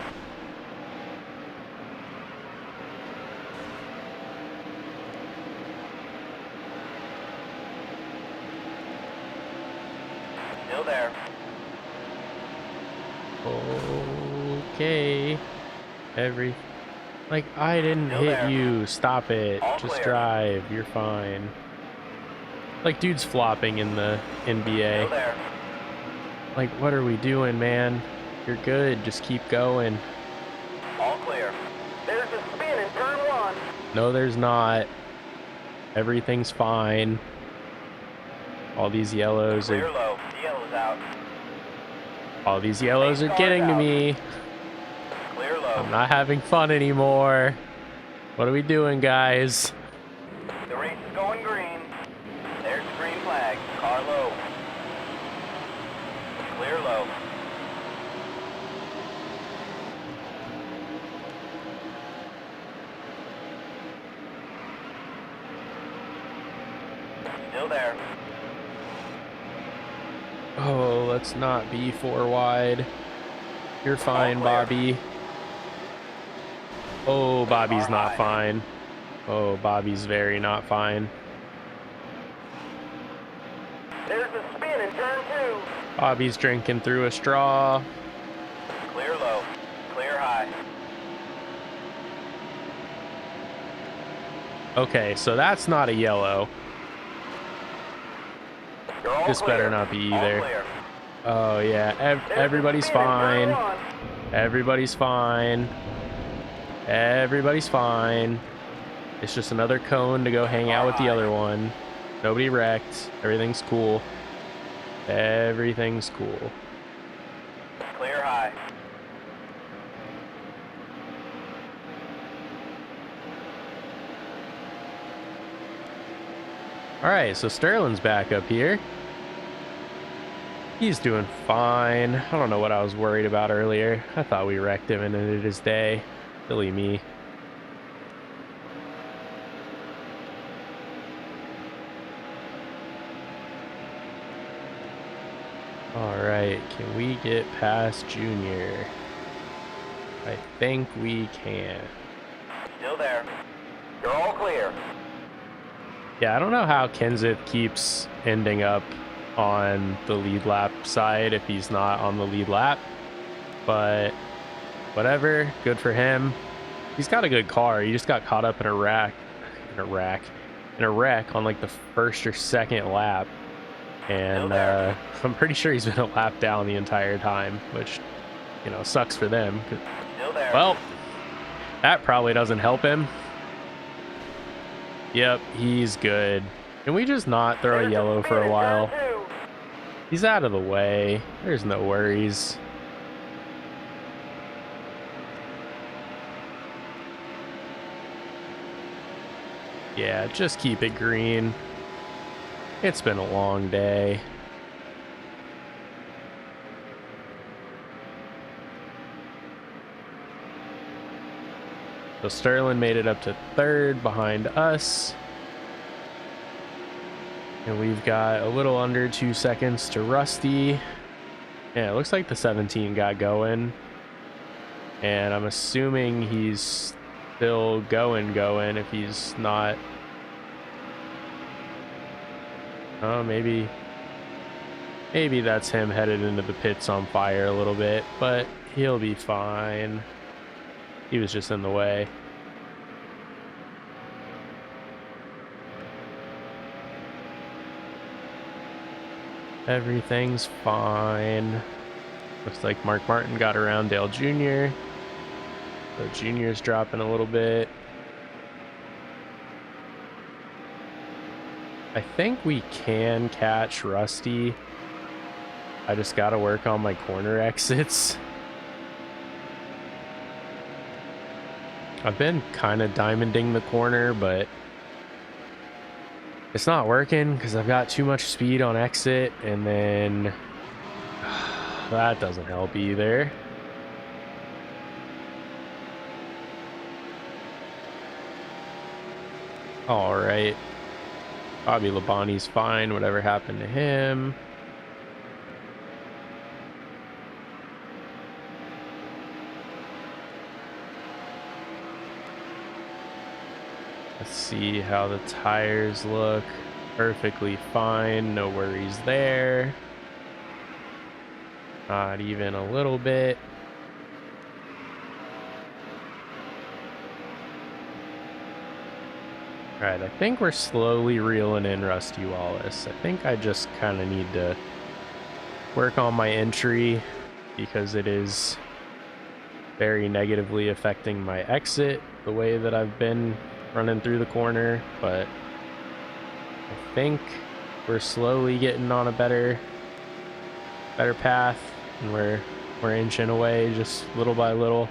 Still there. Okay. Like, I didn't Still hit there. you. Stop it. All Just clear. drive. You're fine. Like, dude's flopping in the Still NBA. there. Like, what are we doing, man? You're good. Just keep going. All clear. There's a spin in turn 1. No, there's not. Everything's fine. All these yellows Clear are low. The yellow's out. all these yellows are getting to me. Clear low. I'm not having fun anymore. What are we doing, guys? The race is going green. There's the green flag. Car low. Clear low. Still there. Oh, let's not be 4 wide. You're fine, clear. Bobby. Oh, Bobby's Car not high. fine. Oh, Bobby's very not fine. There's a spin in turn 2. Bobby's drinking through a straw. Clear low. Clear high. Okay, so that's not a yellow. You're all This clear. better not be All either. clear. Oh, yeah. There's a Everybody's spin in turn fine. 1. Everybody's fine. Everybody's fine. It's just another cone to go hang out with the other one. Nobody wrecked. Everything's cool. Everything's cool. Clear high. Alright, so Sterling's back up here. He's doing fine. I don't know what I was worried about earlier. I thought we wrecked him and ended his day. Silly me. Alright, can we get past Junior? I think we can. Still there. You're all clear. Yeah, I don't know how Kenseth keeps ending up on the lead lap side if he's not on the lead lap. But whatever, good for him. He's got a good car. He just got caught up in a in a wreck on like the first or second lap, and I'm pretty sure he's been a lap down the entire time, which, you know, sucks for them. Still there. Well, that probably doesn't help him. Yep, he's good. Can we just not throw a yellow for a while? He's out of the way. There's no worries. Yeah, just keep it green. It's been a long day. So Sterling made it up to third behind us. And we've got a little under 2 seconds to Rusty. Yeah, it looks like the 17 got going. And I'm assuming he's still going if he's not. Oh, maybe that's him headed into the pits on fire a little bit, but he'll be fine. He was just in the way. Everything's fine. Looks like Mark Martin got around Dale Jr. So Jr.'s dropping a little bit. I think we can catch Rusty. I just gotta work on my corner exits. I've been kind of diamonding the corner, but it's not working because I've got too much speed on exit, and then that doesn't help either. All right. Bobby Labonte's fine, whatever happened to him. Let's see how the tires look. Perfectly fine, no worries there. Not even a little bit. Alright, I think we're slowly reeling in Rusty Wallace. I think I just kind of need to work on my entry because it is very negatively affecting my exit the way that I've been running through the corner, but I think we're slowly getting on a better path, and we're inching away just little by little.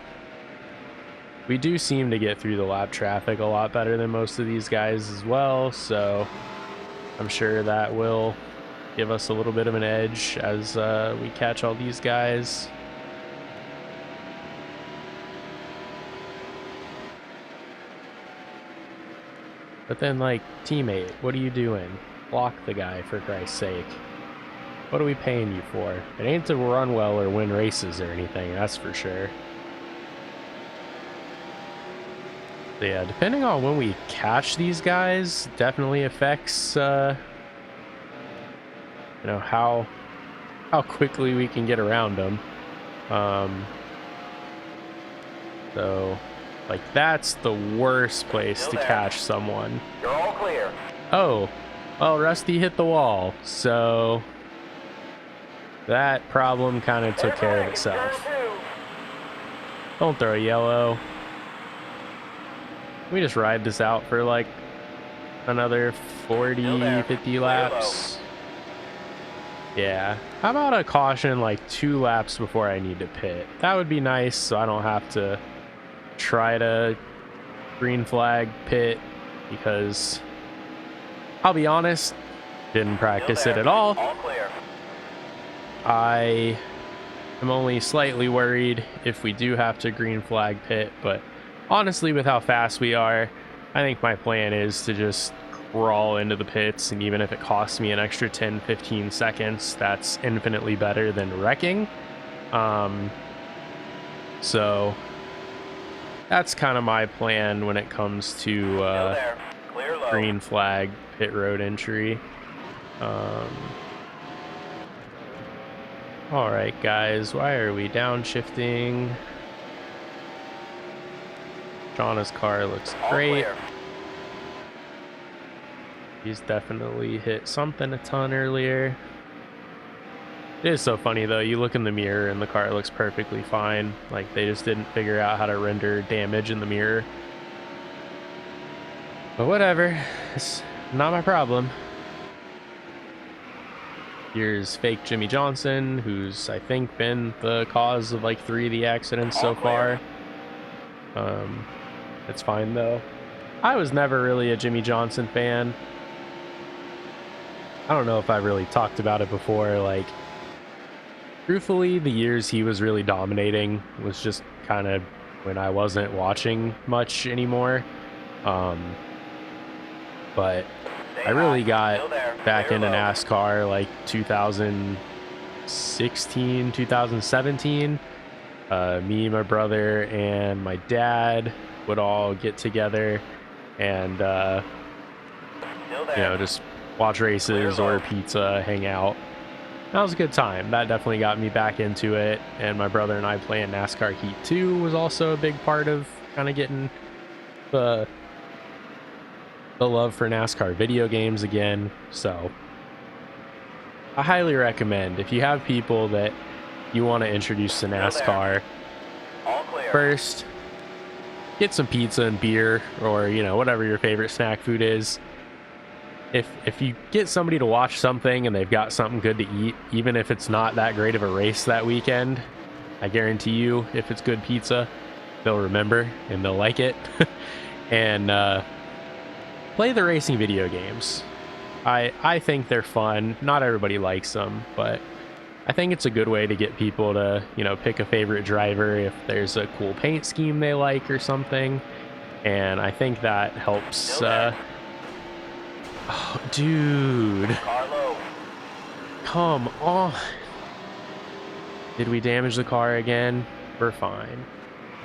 We do seem to get through the lap traffic a lot better than most of these guys as well, so I'm sure that will give us a little bit of an edge as we catch all these guys. But then, like, teammate, what are you doing? Block the guy, for Christ's sake. What are we paying you for? It ain't to run well or win races or anything, that's for sure. So yeah, depending on when we catch these guys, definitely affects, you know, how quickly we can get around them. So, like, that's the worst place to catch someone. You're all clear. Oh, well, Rusty hit the wall, so that problem kind of took care of itself. Don't throw a yellow. We just ride this out for like another 40, 50 laps. Yeah. How about a caution like 2 laps before I need to pit? That would be nice, so I don't have to try to green flag pit, because I'll be honest, didn't practice it at all. All clear. I am only slightly worried if we do have to green flag pit, but honestly, with how fast we are, I think my plan is to just crawl into the pits, and even if it costs me an extra 10-15 seconds, that's infinitely better than wrecking. So that's kind of my plan when it comes to green flag pit road entry. All right, guys, why are we downshifting? Shauna's car looks great. He's definitely hit something a ton earlier. It is so funny though, you look in the mirror and the car looks perfectly fine. Like they just didn't figure out how to render damage in the mirror. But whatever, it's not my problem. Here's fake Jimmy Johnson, who's I think been the cause of like 3 of the accidents so far. It's fine though. I was never really a Jimmy Johnson fan. I don't know if I really talked about it before. Like, truthfully, the years he was really dominating was just kind of when I wasn't watching much anymore. But I really got back into NASCAR like 2016, 2017. Me, my brother, and my dad would all get together and you know, just watch races, order pizza, hang out. That was a good time. That definitely got me back into it. And my brother and I playing NASCAR Heat 2 was also a big part of kind of getting the love for NASCAR video games again. So I highly recommend, if you have people that you want to introduce to NASCAR, first get some pizza and beer, or you know, whatever your favorite snack food is. If you get somebody to watch something and they've got something good to eat, even if it's not that great of a race that weekend, I guarantee you, if it's good pizza, they'll remember and they'll like it. And play the racing video games. I think they're fun. Not everybody likes them, but I think it's a good way to get people to, you know, pick a favorite driver if there's a cool paint scheme they like or something. And I think that helps. Oh, dude. Come on. Did we damage the car again? We're fine.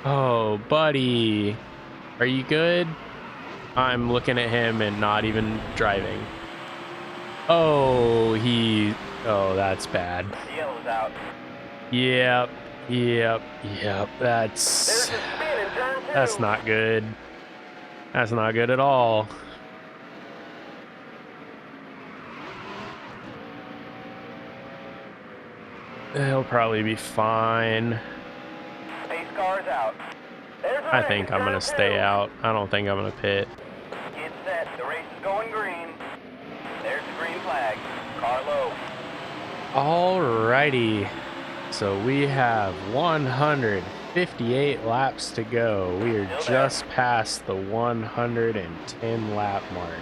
Oh, buddy. Are you good? I'm looking at him and not even driving. Oh, oh, that's bad. Yellow's out. Yep. That's not good. That's not good at all. He'll probably be fine. Pace car's out. I think I'm gonna stay out. I don't think I'm gonna pit. Get set. The race is going green. There's the green flag. Car low. Alrighty. So we have 158 laps to go. We are just past the 110 lap mark.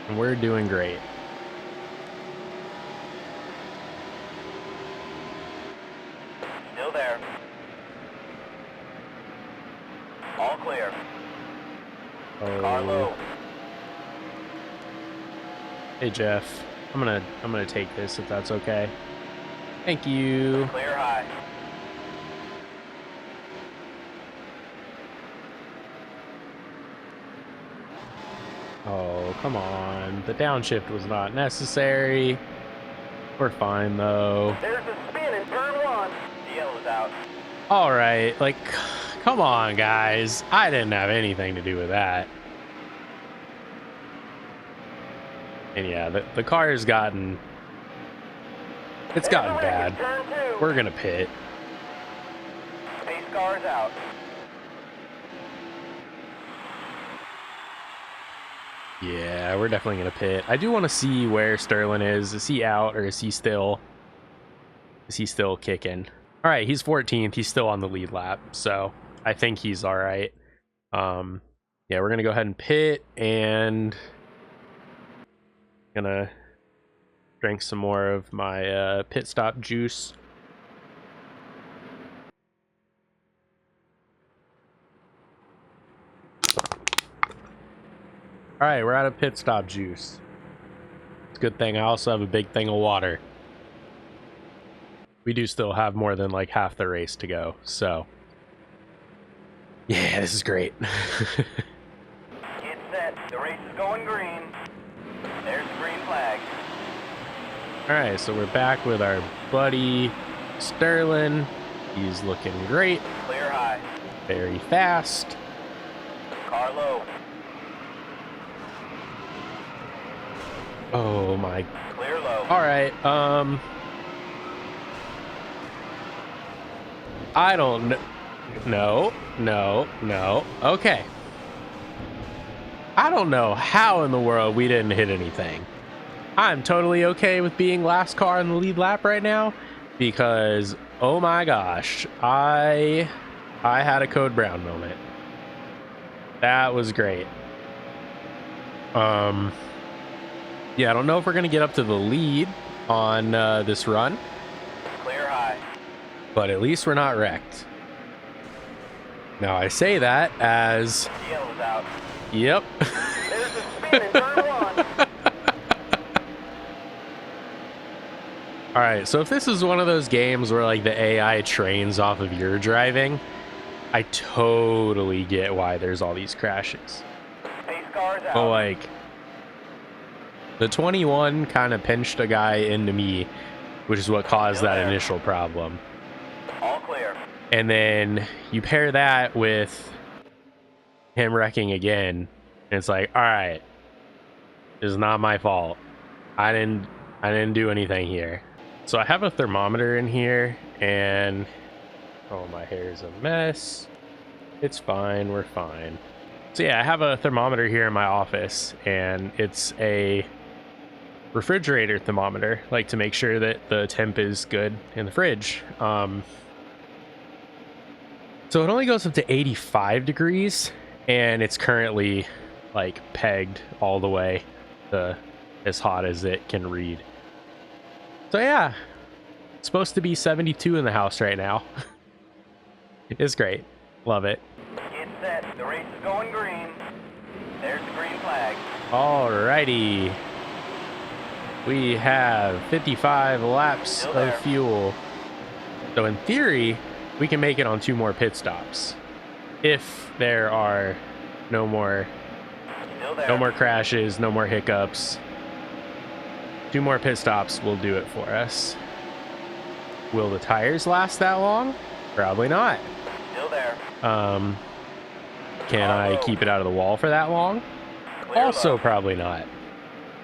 And we're doing great. Still there. All clear. Car low. Hey Jeff, I'm gonna take this if that's okay. Thank you. Clear high. Oh, come on. The downshift was not necessary. We're fine though. There's a spin in turn 1. The yellow's out. All right, like, come on, guys. I didn't have anything to do with that. And yeah, the car has gotten... It's gotten bad. We're gonna pit. Pace car's out. Yeah, we're definitely gonna pit. I do want to see where Sterling is. Is he out, or is he still kicking? All right, he's 14th. He's still on the lead lap, so I think he's all right. Yeah, we're gonna go ahead and pit, and gonna drink some more of my pit stop juice. All right, we're out of pit stop juice. It's a good thing I also have a big thing of water. We do still have more than like half the race to go, so yeah, this is great. Get set. The race is going green. There's the green flag. All right, so we're back with our buddy Sterling. He's looking great. Clear high. very fast. Car low. Oh my. Clear low. All right. I don't know. No. Okay. I don't know how in the world we didn't hit anything. I'm totally okay with being last car in the lead lap right now because, oh my gosh, I had a Code Brown moment. That was great. Yeah, I don't know if we're gonna get up to the lead on this run, Clear high. but at least we're not wrecked. Now I say that as, Yellow's out. yep. There's a spin in turn one. All right, so if this is one of those games where like the AI trains off of your driving, I totally get why there's all these crashes. Pace car's out. But like, the 21 kind of pinched a guy into me, which is what caused that initial problem. All clear. And then you pair that with him wrecking again, and it's like, all right, this is not my fault. I didn't do anything here. So I have a thermometer in here, and oh, my hair is a mess. It's fine, we're fine. So yeah, I have a thermometer here in my office, and it's a refrigerator thermometer, like to make sure that the temp is good in the fridge. So it only goes up to 85 degrees, and it's currently like pegged all the way to as hot as it can read. So yeah, it's supposed to be 72 in the house right now. It's great. Love it. Get set. The race is going green. There's the green flag. Alrighty. We have 55 laps of fuel. So in theory, we can make it on 2 more pit stops. If there are no more crashes, no more hiccups. 2 more pit stops will do it for us. Will the tires last that long? Probably not. Still there. Can I keep it out of the wall for that long? Also probably not.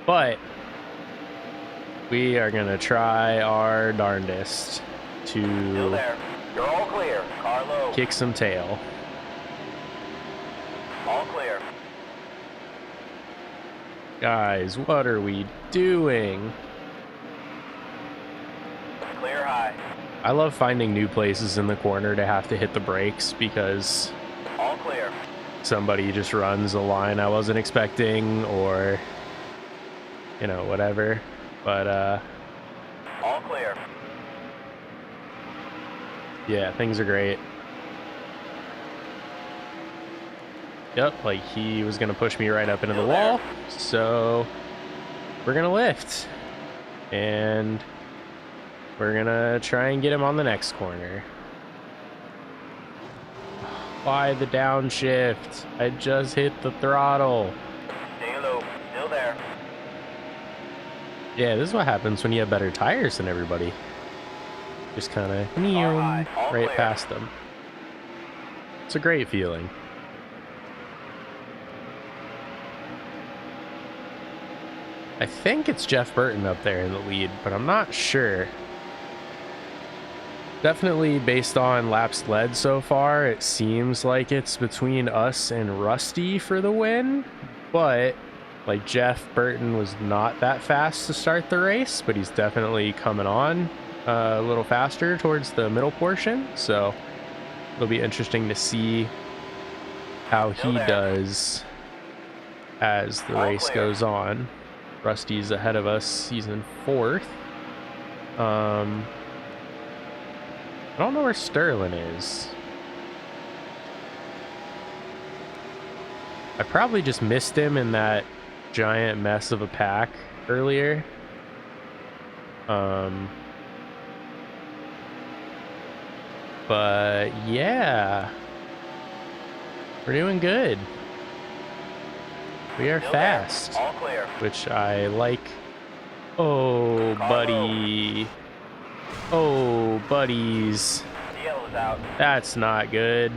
But we are gonna try our darndest Still to there. You're all clear. Car low. kick some tail. All clear. Guys, what are we doing? Clear high. I love finding new places in the corner to have to hit the brakes because All clear. somebody just runs a line I wasn't expecting, or you know, whatever. But All clear. yeah, things are great. Yep, like he was gonna push me right up into the wall, so we're gonna lift and we're gonna try and get him on the next corner. Why the downshift? I just hit the throttle. Stay low. Still there. Yeah, this is what happens when you have better tires than everybody. Just kind of high, all right clear. past them. It's a great feeling. I think it's Jeff Burton up there in the lead, but I'm not sure. Definitely based on laps led so far, it seems like it's between us and Rusty for the win, but like Jeff Burton was not that fast to start the race, but he's definitely coming on a little faster towards the middle portion, so it'll be interesting to see how he does as the race goes on. Rusty's ahead of us. He's in 4th. I don't know where Sterling is. I probably just missed him in that giant mess of a pack earlier. But yeah, we're doing good. We are fast, All clear. which I like. Oh, buddy. Oh, buddies. Yellow's out. That's not good.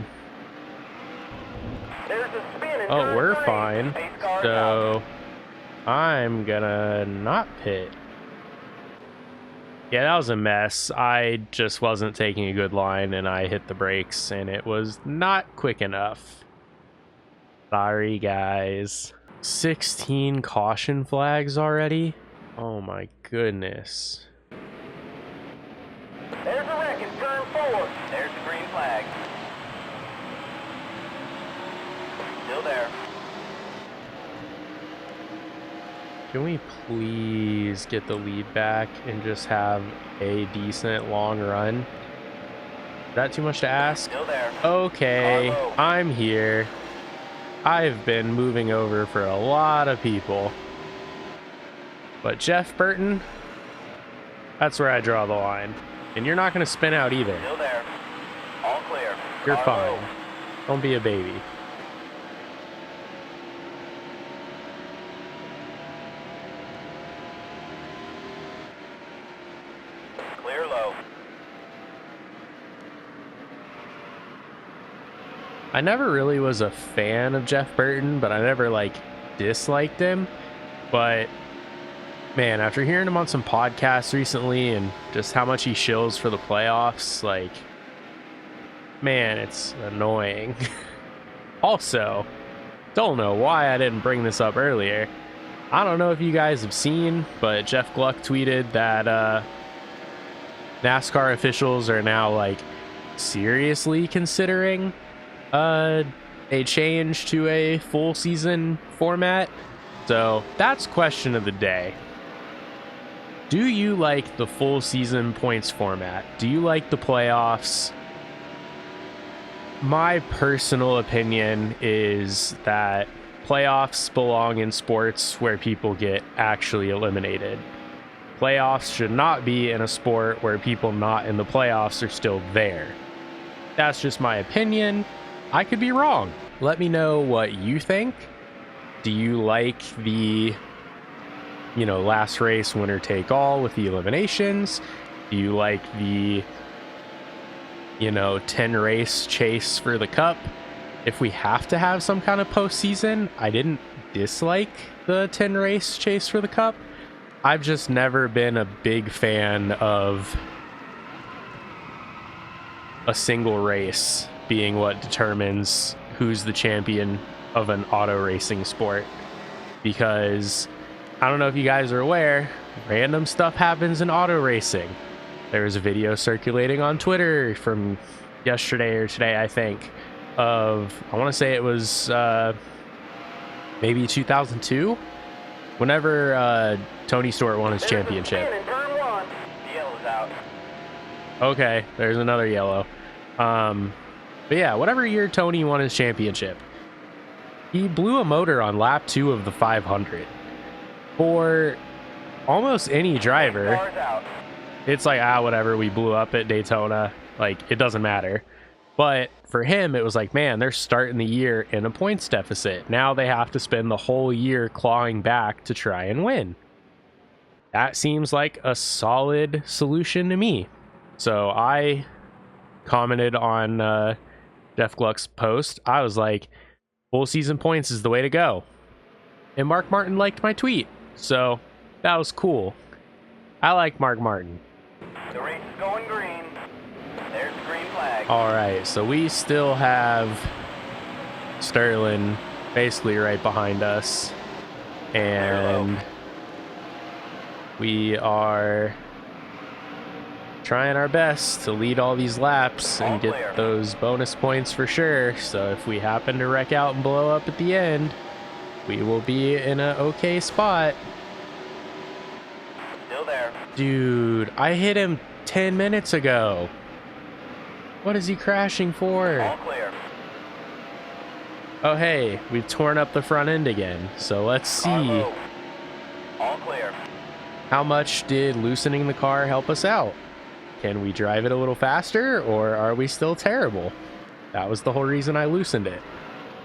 Oh, we're turn 3. fine. Pace cars out. So I'm gonna not pit. Yeah, that was a mess. I just wasn't taking a good line and I hit the brakes and it was not quick enough. Sorry, guys. 16 caution flags already? Oh my goodness. There's a wreck in turn 4. There's the green flag. Still there. Can we please get the lead back and just have a decent long run? Is that too much to ask? Still there. Okay, Carlo. I'm here. I've been moving over for a lot of people. But Jeff Burton, that's where I draw the line. And you're not going to spin out either. Still there. All clear. You're Carlo. fine. Don't be a baby. Clear low. I never really was a fan of Jeff Burton, but I never disliked him. But man, after hearing him on some podcasts recently and just how much he shills for the playoffs, man, it's annoying. Also, don't know why I didn't bring this up earlier. I don't know if you guys have seen, but Jeff Gluck tweeted that NASCAR officials are now seriously considering a change to a full season format. So that's question of the day. Do you like the full season points format? Do you like the playoffs? My personal opinion is that playoffs belong in sports where people get actually eliminated. Playoffs should not be in a sport where people not in the playoffs are still there. That's just my opinion. I could be wrong. Let me know what you think. Do you like the last race winner take all with the eliminations? Do you like the 10 race chase for the cup? If we have to have some kind of postseason, I didn't dislike the 10 race chase for the cup. I've just never been a big fan of a single race being what determines who's the champion of an auto racing sport, because I don't know if you guys are aware, random stuff happens in auto racing. There was a video circulating on Twitter from yesterday or today, I think, of, I want to say it was maybe 2002, whenever Tony Stewart won his championship. In turn 1. The yellow's out. Okay, there's another yellow. But yeah, whatever year Tony won his championship, he blew a motor on lap 2 of the 500. For almost any driver, Cars out. it's whatever, we blew up at Daytona, it doesn't matter. But for him, it was man, they're starting the year in a points deficit. Now they have to spend the whole year clawing back to try and win. That seems like a solid solution to me. So I commented on Jeff Gluck's post. I was like, full season points is the way to go. And Mark Martin liked my tweet. So that was cool. I like Mark Martin. The race is going green. There's the green flag. All right, so we still have Sterling basically right behind us. And we are trying our best to lead all these laps and get those bonus points for sure. So if we happen to wreck out and blow up at the end, we will be in an okay spot. Still there. Dude, I hit him 10 minutes ago. What is he crashing for? All clear. Oh, hey, we've torn up the front end again. So let's see. Carlo. All clear. How much did loosening the car help us out? Can we drive it a little faster, or are we still terrible? That was the whole reason I loosened it.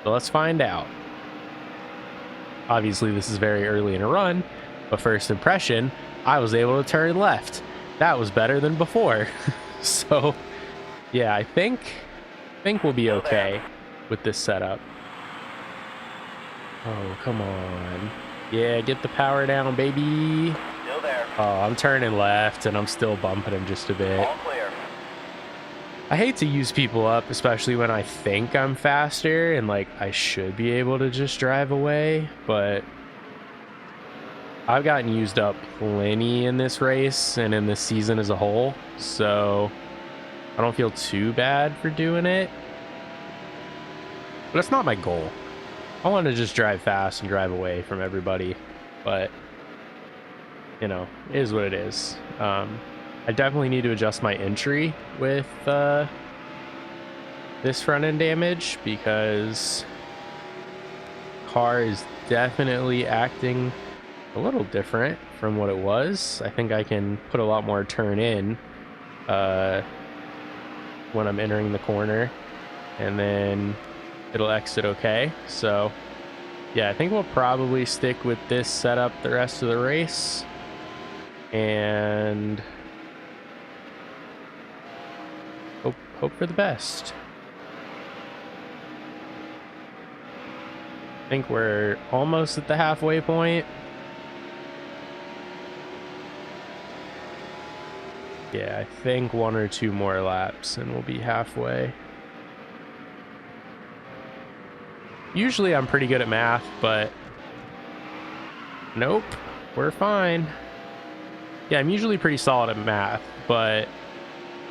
So let's find out. Obviously, this is very early in a run, but first impression, I was able to turn left. That was better than before. So, yeah, I think we'll be okay with this setup. Oh, come on. Yeah, get the power down, baby. Still there. Oh, I'm turning left and I'm still bumping him just a bit. All clear. I hate to use people up, especially when I think I'm faster and like I should be able to just drive away, but I've gotten used up plenty in this race and in this season as a whole, so I don't feel too bad for doing it. But it's not my goal. I want to just drive fast and drive away from everybody, but you know, it is what it is. I definitely need to adjust my entry with this front end damage because car is definitely acting a little different from what it was. I think I can put a lot more turn in when I'm entering the corner, and then it'll exit okay. So yeah, I think we'll probably stick with this setup the rest of the race and hope for the best. I think we're almost at the halfway point. Yeah, I think 1 or 2 more laps and we'll be halfway. Usually I'm pretty good at math, but nope, we're fine. Yeah, I'm usually pretty solid at math, but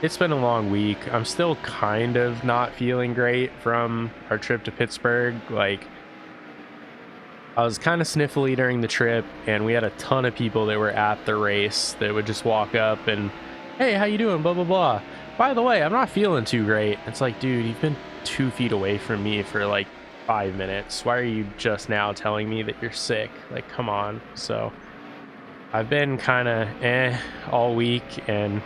it's been a long week. I'm still kind of not feeling great from our trip to Pittsburgh. Like, I was kind of sniffly during the trip, and we had a ton of people that were at the race that would just walk up and, hey, how you doing? Blah, blah, blah. By the way, I'm not feeling too great. It's like, dude, you've been 2 feet away from me for like 5 minutes. Why are you just now telling me that you're sick? Like, come on. So I've been kind of all week and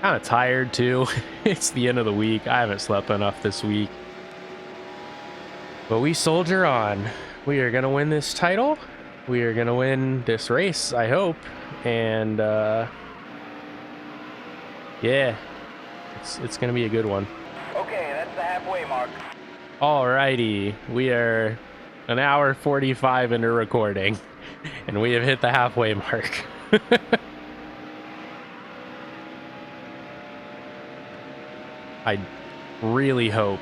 kind of tired too. It's the end of the week. I haven't slept enough this week. But we soldier on. We are going to win this title. We are going to win this race, I hope. And yeah, it's going to be a good one. Okay, that's the halfway mark. Alrighty, we are an hour 45 into recording, and we have hit the halfway mark. I really hope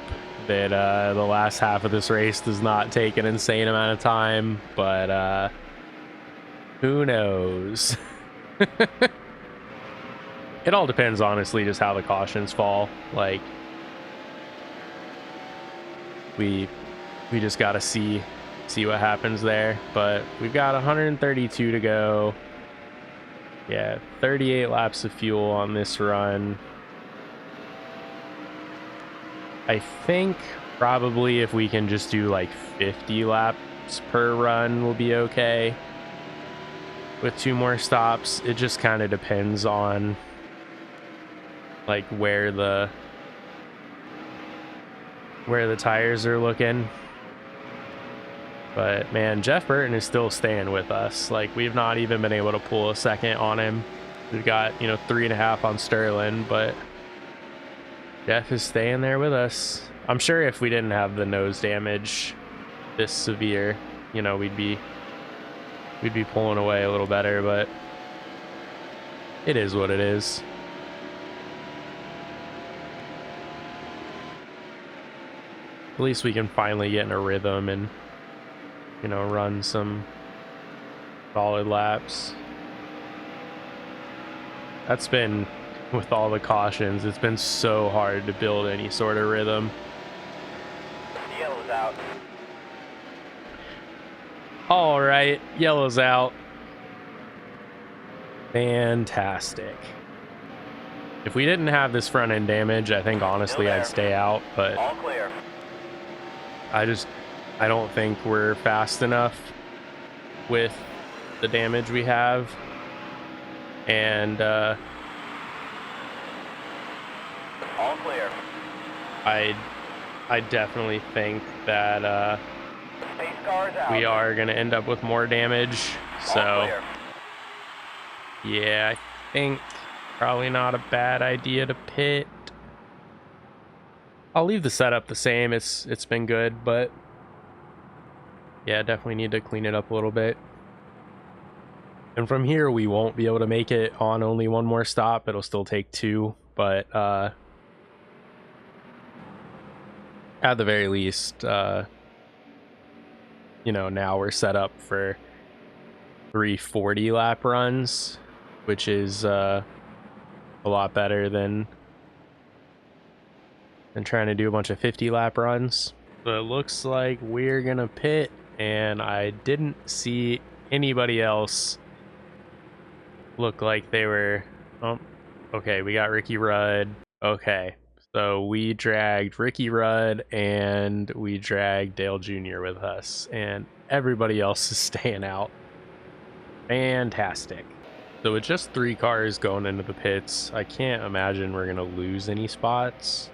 that the last half of this race does not take an insane amount of time, but who knows? It all depends, honestly, just how the cautions fall. Like, we just gotta see what happens there. But we've got 132 to go. Yeah, 38 laps of fuel on this run. I think probably if we can just do like 50 laps per run, we'll be okay with 2 more stops. It just kind of depends on like where the tires are looking. But man, Jeff Burton is still staying with us. Like, we've not even been able to pull a second on him. We've got, 3.5 on Sterling, but Jeff is staying there with us. I'm sure if we didn't have the nose damage this severe, we'd be pulling away a little better, but it is what it is. At least we can finally get in a rhythm and, run some solid laps. That's been, with all the cautions, it's been so hard to build any sort of rhythm. Yellow's out. All right, yellow's out. Fantastic. If we didn't have this front end damage, I think honestly I'd stay out, but All clear. I don't think we're fast enough with the damage we have. And All clear. I definitely think that Space car's out. we are going to end up with more damage. All So clear. yeah, I think probably not a bad idea to pit. I'll leave the setup the same. It's been good, but Yeah, definitely need to clean it up a little bit. And from here, we won't be able to make it on only one more stop. It'll still take 2, but at the very least, you know, now we're set up for 340 lap runs, which is a lot better than trying to do a bunch of 50 lap runs. So it looks like we're gonna pit, and I didn't see anybody else look like they were. Oh, okay, we got Ricky Rudd. Okay, so we dragged Ricky Rudd and we dragged Dale Jr. with us, and everybody else is staying out. Fantastic. So with just 3 cars going into the pits, I can't imagine we're gonna lose any spots.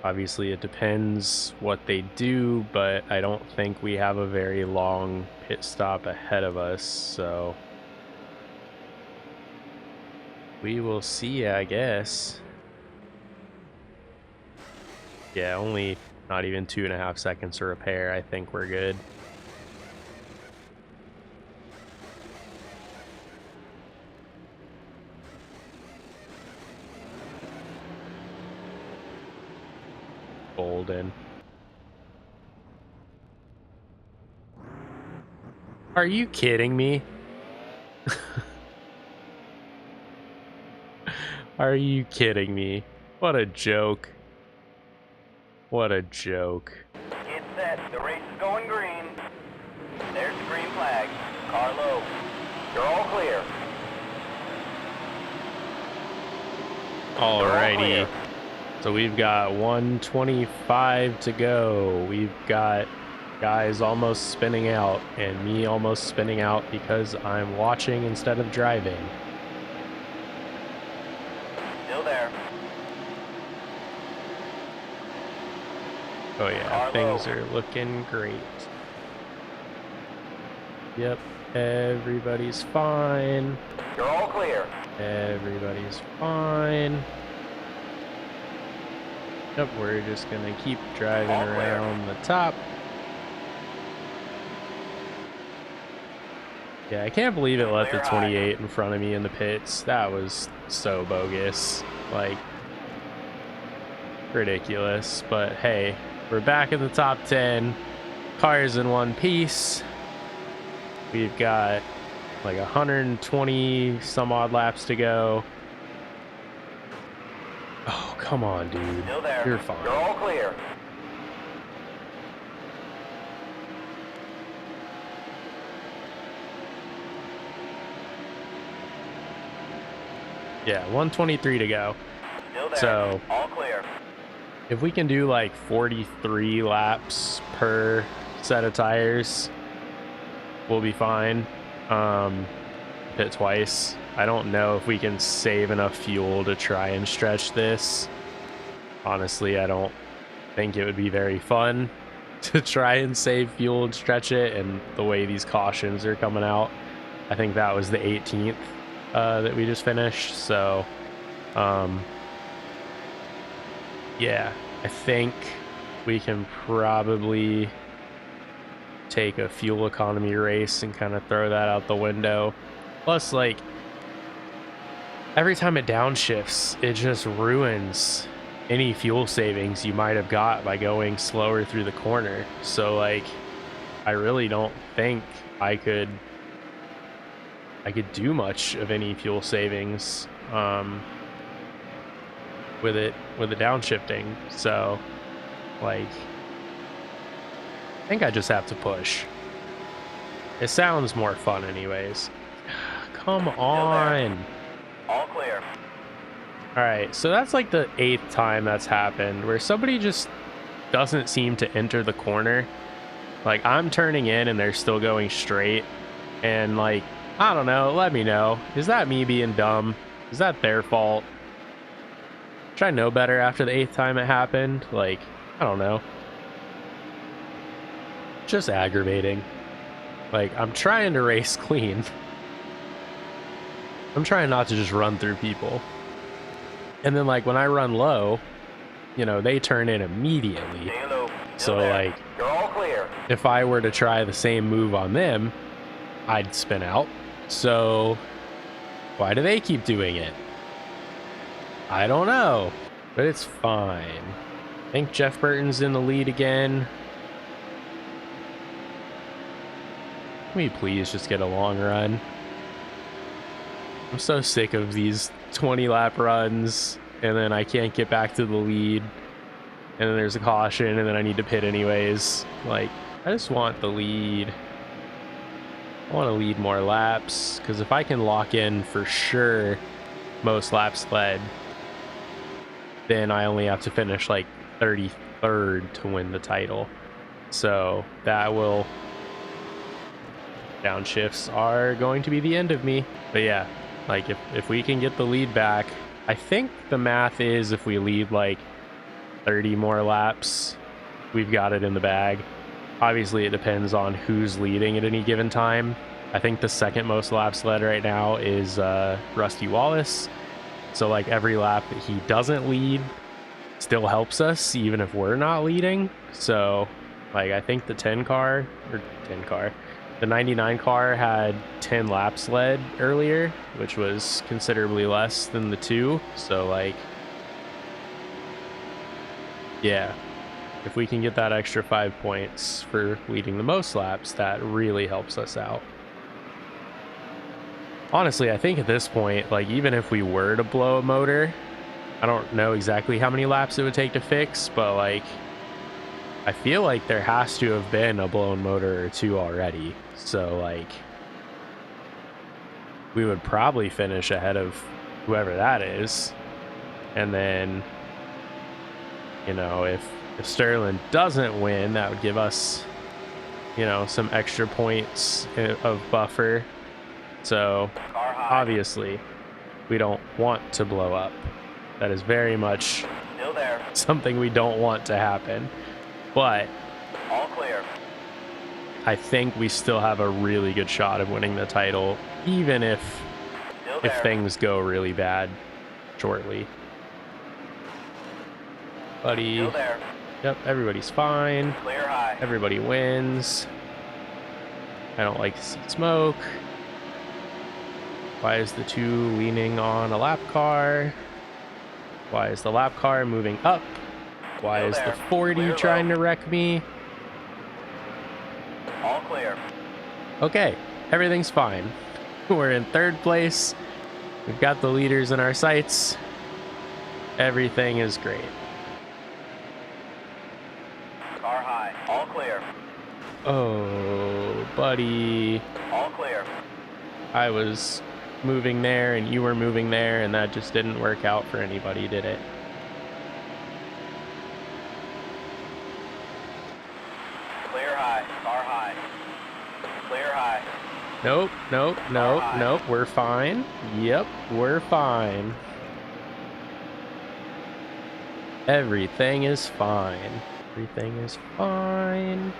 Obviously it depends what they do, but I don't think we have a very long pit stop ahead of us, so we will see, I guess. Yeah, only not even 2.5 seconds to repair. I think we're good. Golden. Are you kidding me? Are you kidding me? What a joke. What a joke. Get set. The race is going green. There's the green flag. Car low. You're all clear. Alrighty. So we've got 125 to go. We've got guys almost spinning out and me almost spinning out because I'm watching instead of driving. Still there. Oh yeah, things are looking great. Yep, everybody's fine. You're all clear. Everybody's fine. Yep, we're just gonna keep driving around the top. Yeah, I can't believe it let the 28 in front of me in the pits. That was so bogus. Like, ridiculous. But hey, we're back in the top 10. Cars in one piece. We've got like 120 some odd laps to go. Oh, come on, dude. Still there. You're fine. You're all clear. Yeah, 123 to go. Still there. So, all clear. if we can do like 43 laps per set of tires, we'll be fine. Pit twice. I don't know if we can save enough fuel to try and stretch this. Honestly, I don't think it would be very fun to try and save fuel and stretch it, and the way these cautions are coming out. I think that was the 18th that we just finished, so yeah, I think we can probably take a fuel economy race and kind of throw that out the window. Plus, like, every time it downshifts, it just ruins any fuel savings you might have got by going slower through the corner. So, like, I really don't think I could do much of any fuel savings with the downshifting. So, like, I think I just have to push. It sounds more fun anyways. Come on. All clear. All right, so that's like the 8th time that's happened where somebody just doesn't seem to enter the corner. Like, I'm turning in and they're still going straight, and like, I don't know, let me know. Is that me being dumb? Is that their fault? Should I know better after the 8th time it happened? Like, I don't know. Just aggravating. Like, I'm trying to race clean. I'm trying not to just run through people. And then, like, when I run low, you know, they turn in immediately. So there. like, You're all clear. if I were to try the same move on them, I'd spin out. So why do they keep doing it? I don't know, but it's fine. I think Jeff Burton's in the lead again. Can we please just get a long run? I'm so sick of these 20 lap runs and then I can't get back to the lead and then there's a caution and then I need to pit anyways. Like, I just want the lead. I want to lead more laps because if I can lock in for sure most laps led, then I only have to finish like 33rd to win the title. So that will, downshifts are going to be the end of me. But yeah, like if we can get the lead back, I think the math is if we lead like 30 more laps, we've got it in the bag. Obviously it depends on who's leading at any given time. I think the second most laps led right now is Rusty Wallace. So like every lap that he doesn't lead still helps us even if we're not leading. So like I think the 99 car had 10 laps led earlier, which was considerably less than the 2. So like, yeah, if we can get that extra 5 points for leading the most laps, that really helps us out. Honestly, I think at this point, like even if we were to blow a motor, I don't know exactly how many laps it would take to fix, but like I feel like there has to have been a blown motor or 2 already. So like we would probably finish ahead of whoever that is. And then, you know, if Sterling doesn't win, that would give us, you know, some extra points of buffer. So obviously we don't want to blow up. That is very much Still there. something we don't want to happen. But All clear. I think we still have a really good shot of winning the title, even if Still there. things go really bad shortly. Buddy. Still there. Yep, everybody's fine. Clear high. Everybody wins. I don't like to see smoke. Why is the 2 leaning on a lap car? Why is the lap car moving up? Why Still is the there. 40 Clear trying low. to wreck me? All clear. Okay, everything's fine. We're in 3rd place. We've got the leaders in our sights. Everything is great. Car high. All clear. Oh, buddy. All clear. I was moving there and you were moving there and that just didn't work out for anybody, did it? Clear high. Car high. Clear high. Nope, nope, nope, Alright. nope. We're fine. Yep, we're fine. Everything is fine. Everything is fine.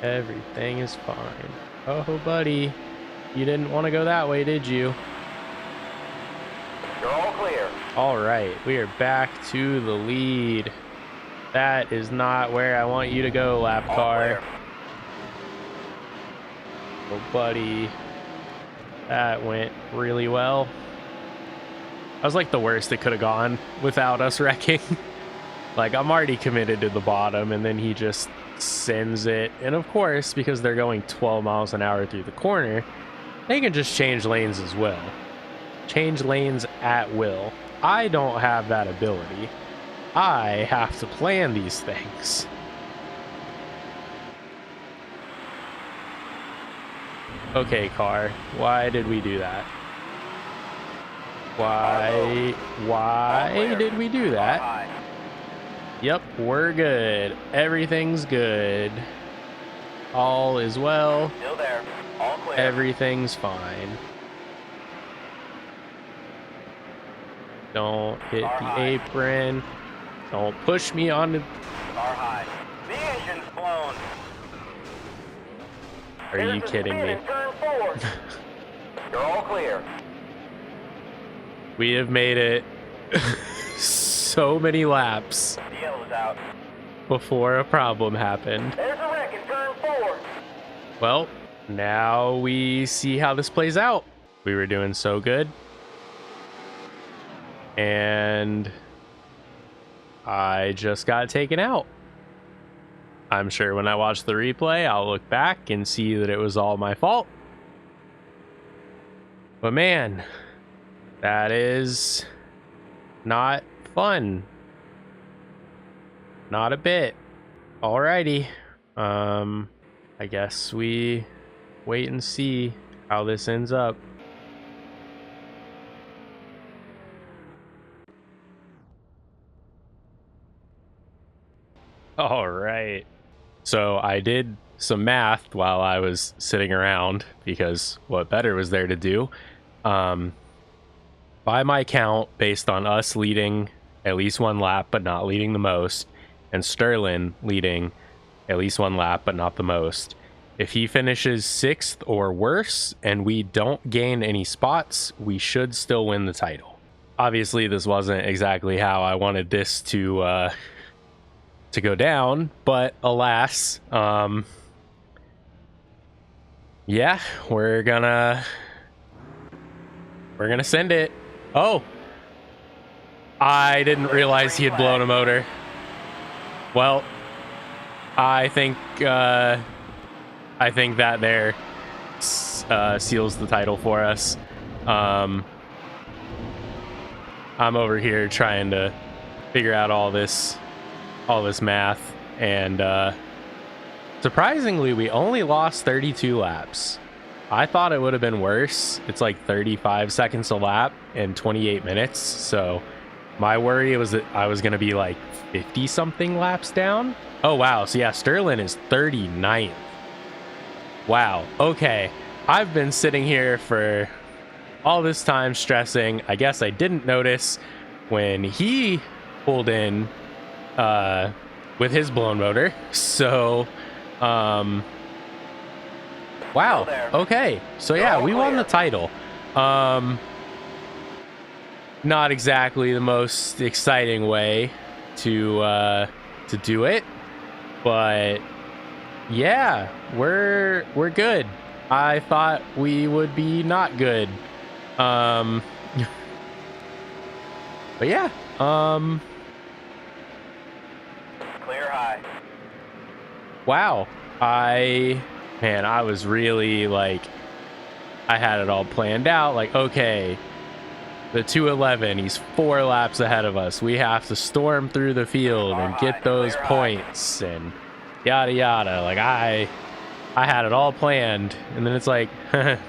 Everything is fine. Oh, buddy. You didn't want to go that way, did you? You're all clear. All right, we are back to the lead. That is not where I want you to go, lap All car. clear. Oh, buddy. That went really well. That was like the worst it could have gone without us wrecking. Like, I'm already committed to the bottom, and then he just sends it. And of course, because they're going 12 miles an hour through the corner, they can just change lanes as well. Change lanes at will. I don't have that ability. I have to plan these things. Okay, car. Why did we do that? Why did we do Car that? high. Yep, we're good. Everything's good. All is well. Still there. All clear. Everything's fine. Don't hit Car the high. apron. Don't push me on the... Car high. The engine's blown. Are you kidding me? Turn 4. You're all clear. We have made it so many laps. The yellow's out. before a problem happened. There's a wreck in turn 4. Well, now we see how this plays out. We were doing so good. And I just got taken out. I'm sure when I watch the replay, I'll look back and see that it was all my fault. But man, that is not fun. Not a bit. Alrighty. I guess we wait and see how this ends up. All right. So I did some math while I was sitting around because what better was there to do? By my count, based on us leading at least one lap but not leading the most, and Sterling leading at least one lap but not the most, if he finishes 6th or worse and we don't gain any spots, we should still win the title. Obviously, this wasn't exactly how I wanted this to go down, but alas, yeah, we're gonna send it. Oh, I didn't realize he had blown a motor. Well, I think that there seals the title for us. I'm over here trying to figure out all this math, and surprisingly, we only lost 32 laps. I thought it would have been worse. It's like 35 seconds a lap and 28 minutes. So my worry was that I was going to be like 50 something laps down. Oh, wow. So yeah, Sterling is 39th. Wow. Okay. I've been sitting here for all this time stressing. I guess I didn't notice when he pulled in with his blown motor. So, wow. Okay. So yeah, we won the title. Not exactly the most exciting way to do it, but yeah, we're good. I thought we would be not good. But yeah, Clear high. wow. I was really like, I had it all planned out. Like, okay, the 211, he's 4 laps ahead of us. We have to storm through the field and get those points and yada yada. Like I had it all planned, and then it's like,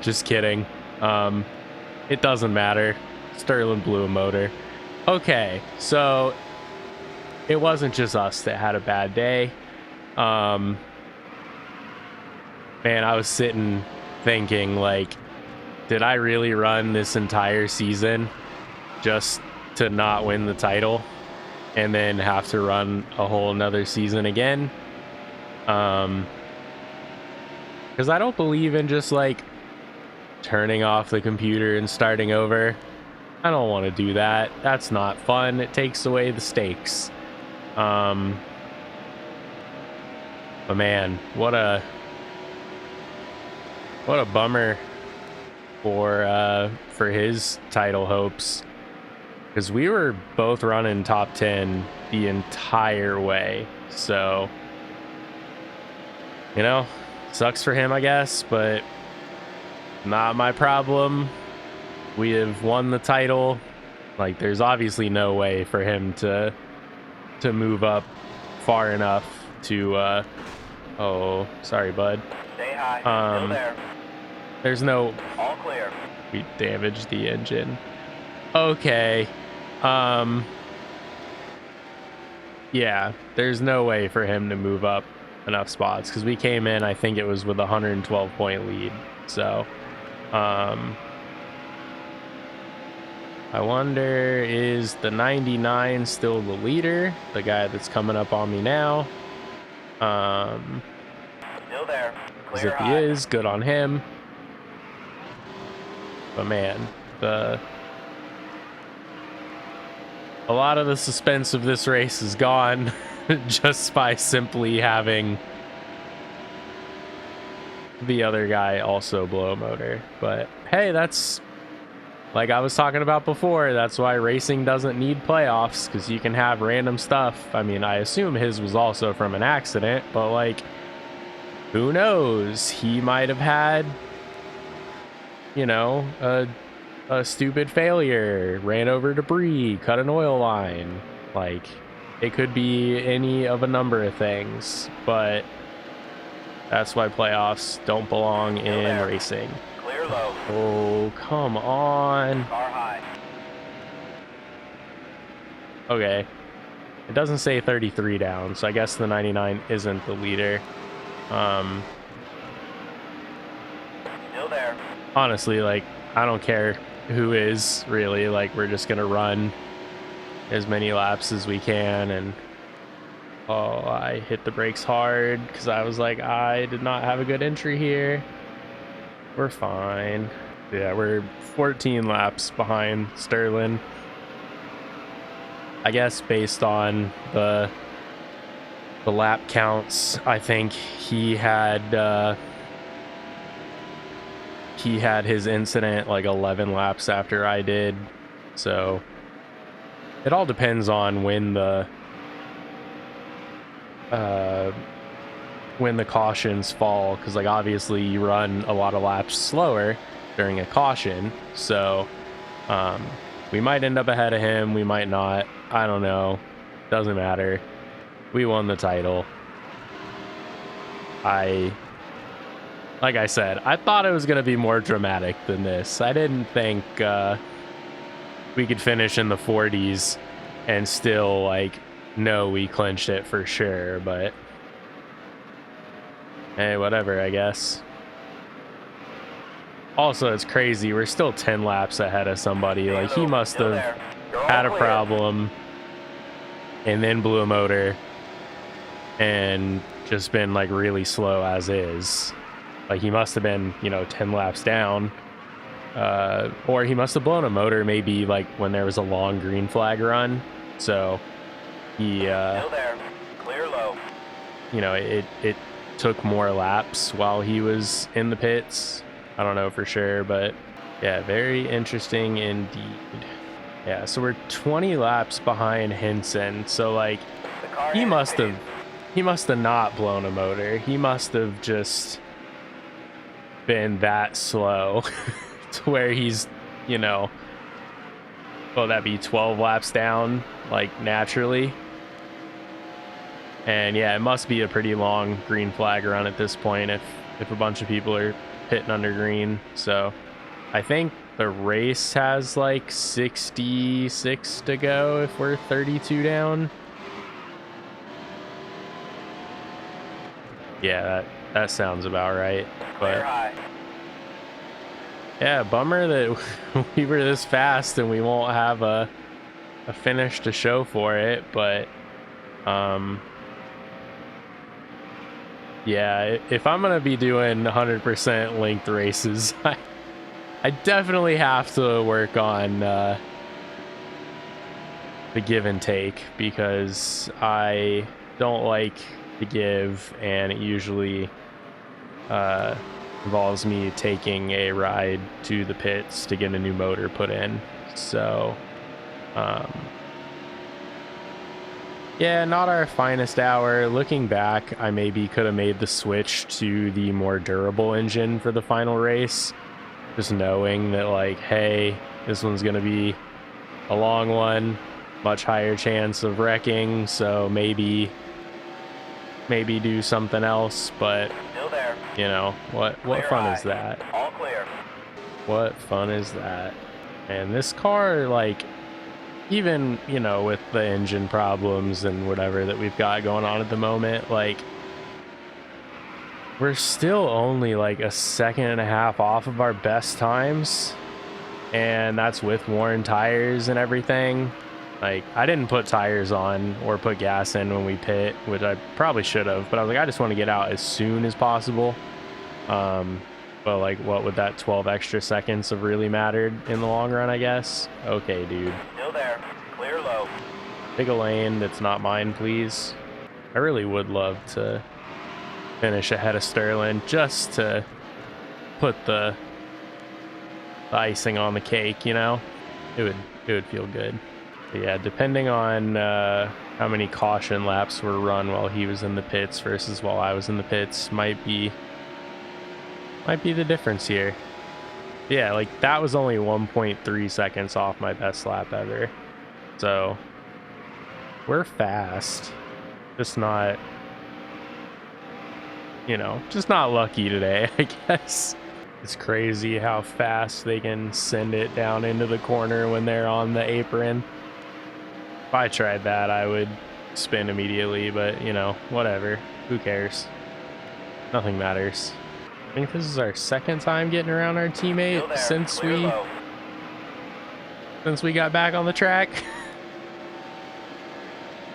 just kidding. It doesn't matter. Sterling blew a motor. Okay, so it wasn't just us that had a bad day. Man, I was sitting thinking, like, did I really run this entire season just to not win the title and then have to run a whole nother season again? Because I don't believe in just like turning off the computer and starting over. I don't want to do that. That's not fun. It takes away the stakes. But man, what a bummer for his title hopes, because we were both running top 10 the entire way. So, you know, sucks for him, I guess, but not my problem. We have won the title. Like, there's obviously no way for him to move up far enough to oh, sorry, bud. Stay high. Still there. There's no... All clear. We damaged the engine. Okay. Yeah, there's no way for him to move up enough spots, because we came in, I think it was with a 112 point lead. So, I wonder, is the 99 still the leader? The guy that's coming up on me now. Still there. As Clear if he high. is, good on him. But man, a lot of the suspense of this race is gone. just by simply having the other guy also blow a motor. But hey, that's like I was talking about before, that's why racing doesn't need playoffs, because you can have random stuff. I mean, I assume his was also from an accident, but like, who knows? He might have had, you know, a stupid failure, ran over debris, cut an oil line. Like, it could be any of a number of things, but that's why playoffs don't belong in racing. Clear low. Oh, come on. Car high. Okay. It doesn't say 33 down, so I guess the 99 isn't the leader. Still there. Honestly, like, I don't care who is, really. Like, we're just gonna run as many laps as we can. And oh, I hit the brakes hard because I was like, I did not have a good entry here. We're fine. Yeah, we're 14 laps behind Sterling. I guess based on the lap counts, I think he had his incident like 11 laps after I did. So it all depends on when the cautions fall, because like obviously you run a lot of laps slower during a caution, so we might end up ahead of him, we might not, I don't know, doesn't matter. We won the title. Like I said, I thought it was going to be more dramatic than this. I didn't think we could finish in the 40s and still like know we clinched it for sure, but hey, whatever, I guess. Also, it's crazy, we're still 10 laps ahead of somebody. Like, he must have had a problem and then blew a motor and just been like really slow as is. Like, he must have been, you know, 10 laps down, or he must have blown a motor maybe like when there was a long green flag run. So he Still there. Clear low. you know, it took more laps while he was in the pits. I don't know for sure, but yeah, very interesting indeed. Yeah, so we're 20 laps behind Henson. So like, he must have not blown a motor. He must have just been that slow to where he's, you know, oh, that'd be 12 laps down, like, naturally. And yeah, it must be a pretty long green flag run at this point if a bunch of people are pitting under green. So I think the race has like 66 to go if we're 32 down. Yeah, that sounds about right. But yeah, bummer that we were this fast and we won't have a finish to show for it. But yeah, if I'm gonna be doing 100% linked races, I definitely have to work on the give and take, because I don't like to give, and it usually involves me taking a ride to the pits to get a new motor put in. So yeah, not our finest hour. Looking back, I maybe could have made the switch to the more durable engine for the final race, just knowing that, like, hey, this one's gonna be a long one, much higher chance of wrecking, so maybe do something else. But Still there. you know, what fun is that? All clear. What fun is that? And this car, like, even, you know, with the engine problems and whatever that we've got going on at the moment, like, we're still only like a second and a half off of our best times, and that's with worn tires and everything. Like, I didn't put tires on or put gas in when we pit, which I probably should have, but I was like, I just want to get out as soon as possible. But like, what would that 12 extra seconds have really mattered in the long run, I guess? Okay, dude. Still there. Clear low. Pick a lane that's not mine, please. I really would love to finish ahead of Sterling just to put the icing on the cake, you know. It would feel good. But yeah, depending on how many caution laps were run while he was in the pits versus while I was in the pits might be the difference here. Yeah, like that was only 1.3 seconds off my best lap ever. So we're fast. Just not, you know, just not lucky today, I guess. It's crazy how fast they can send it down into the corner when they're on the apron. If I tried that, I would spin immediately, but you know, whatever. Who cares? Nothing matters. I think this is our second time getting around our teammate since we got back on the track.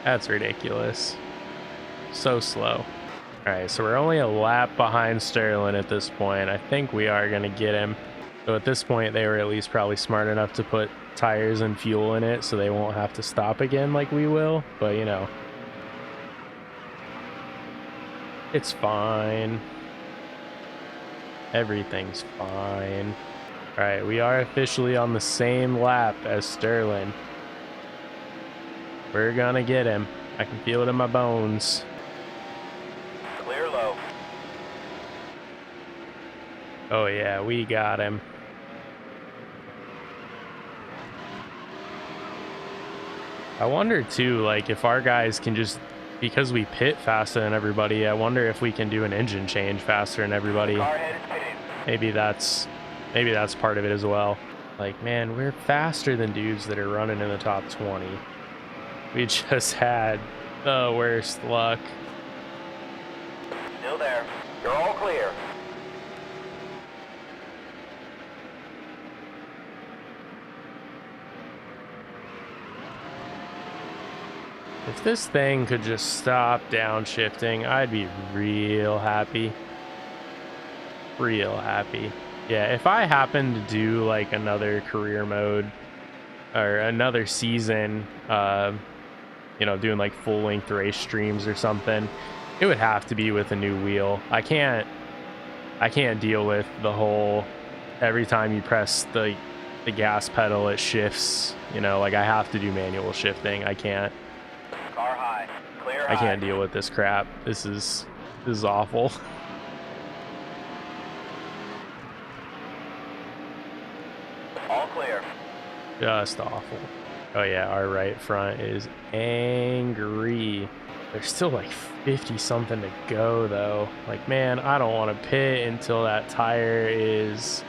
That's ridiculous. So slow. All right, so we're only a lap behind Sterling at this point. I think we are going to get him. So at this point, they were at least probably smart enough to put tires and fuel in it so they won't have to stop again like we will. But, you know, it's fine. Everything's fine. All right, we are officially on the same lap as Sterling. We're going to get him. I can feel it in my bones. Clear low. Oh yeah, we got him. I wonder too, like if our guys can just, because we pit faster than everybody, I wonder if we can do an engine change faster than everybody. Car head is pitted. Maybe that's part of it as well. Like, man, we're faster than dudes that are running in the top 20. We just had the worst luck. Still there. You're all clear. If this thing could just stop downshifting, I'd be real happy. Real happy. Yeah, if I happen to do like another career mode or another season, you know, doing like full length race streams or something, it would have to be with a new wheel. I can't deal with the whole every time you press the gas pedal it shifts, you know, like I have to do manual shifting. I can't deal with this crap. This is awful. All clear. Just awful. Oh yeah, our right front is angry. There's still like 50 something to go though. Like, man, I don't want to pit until that tire is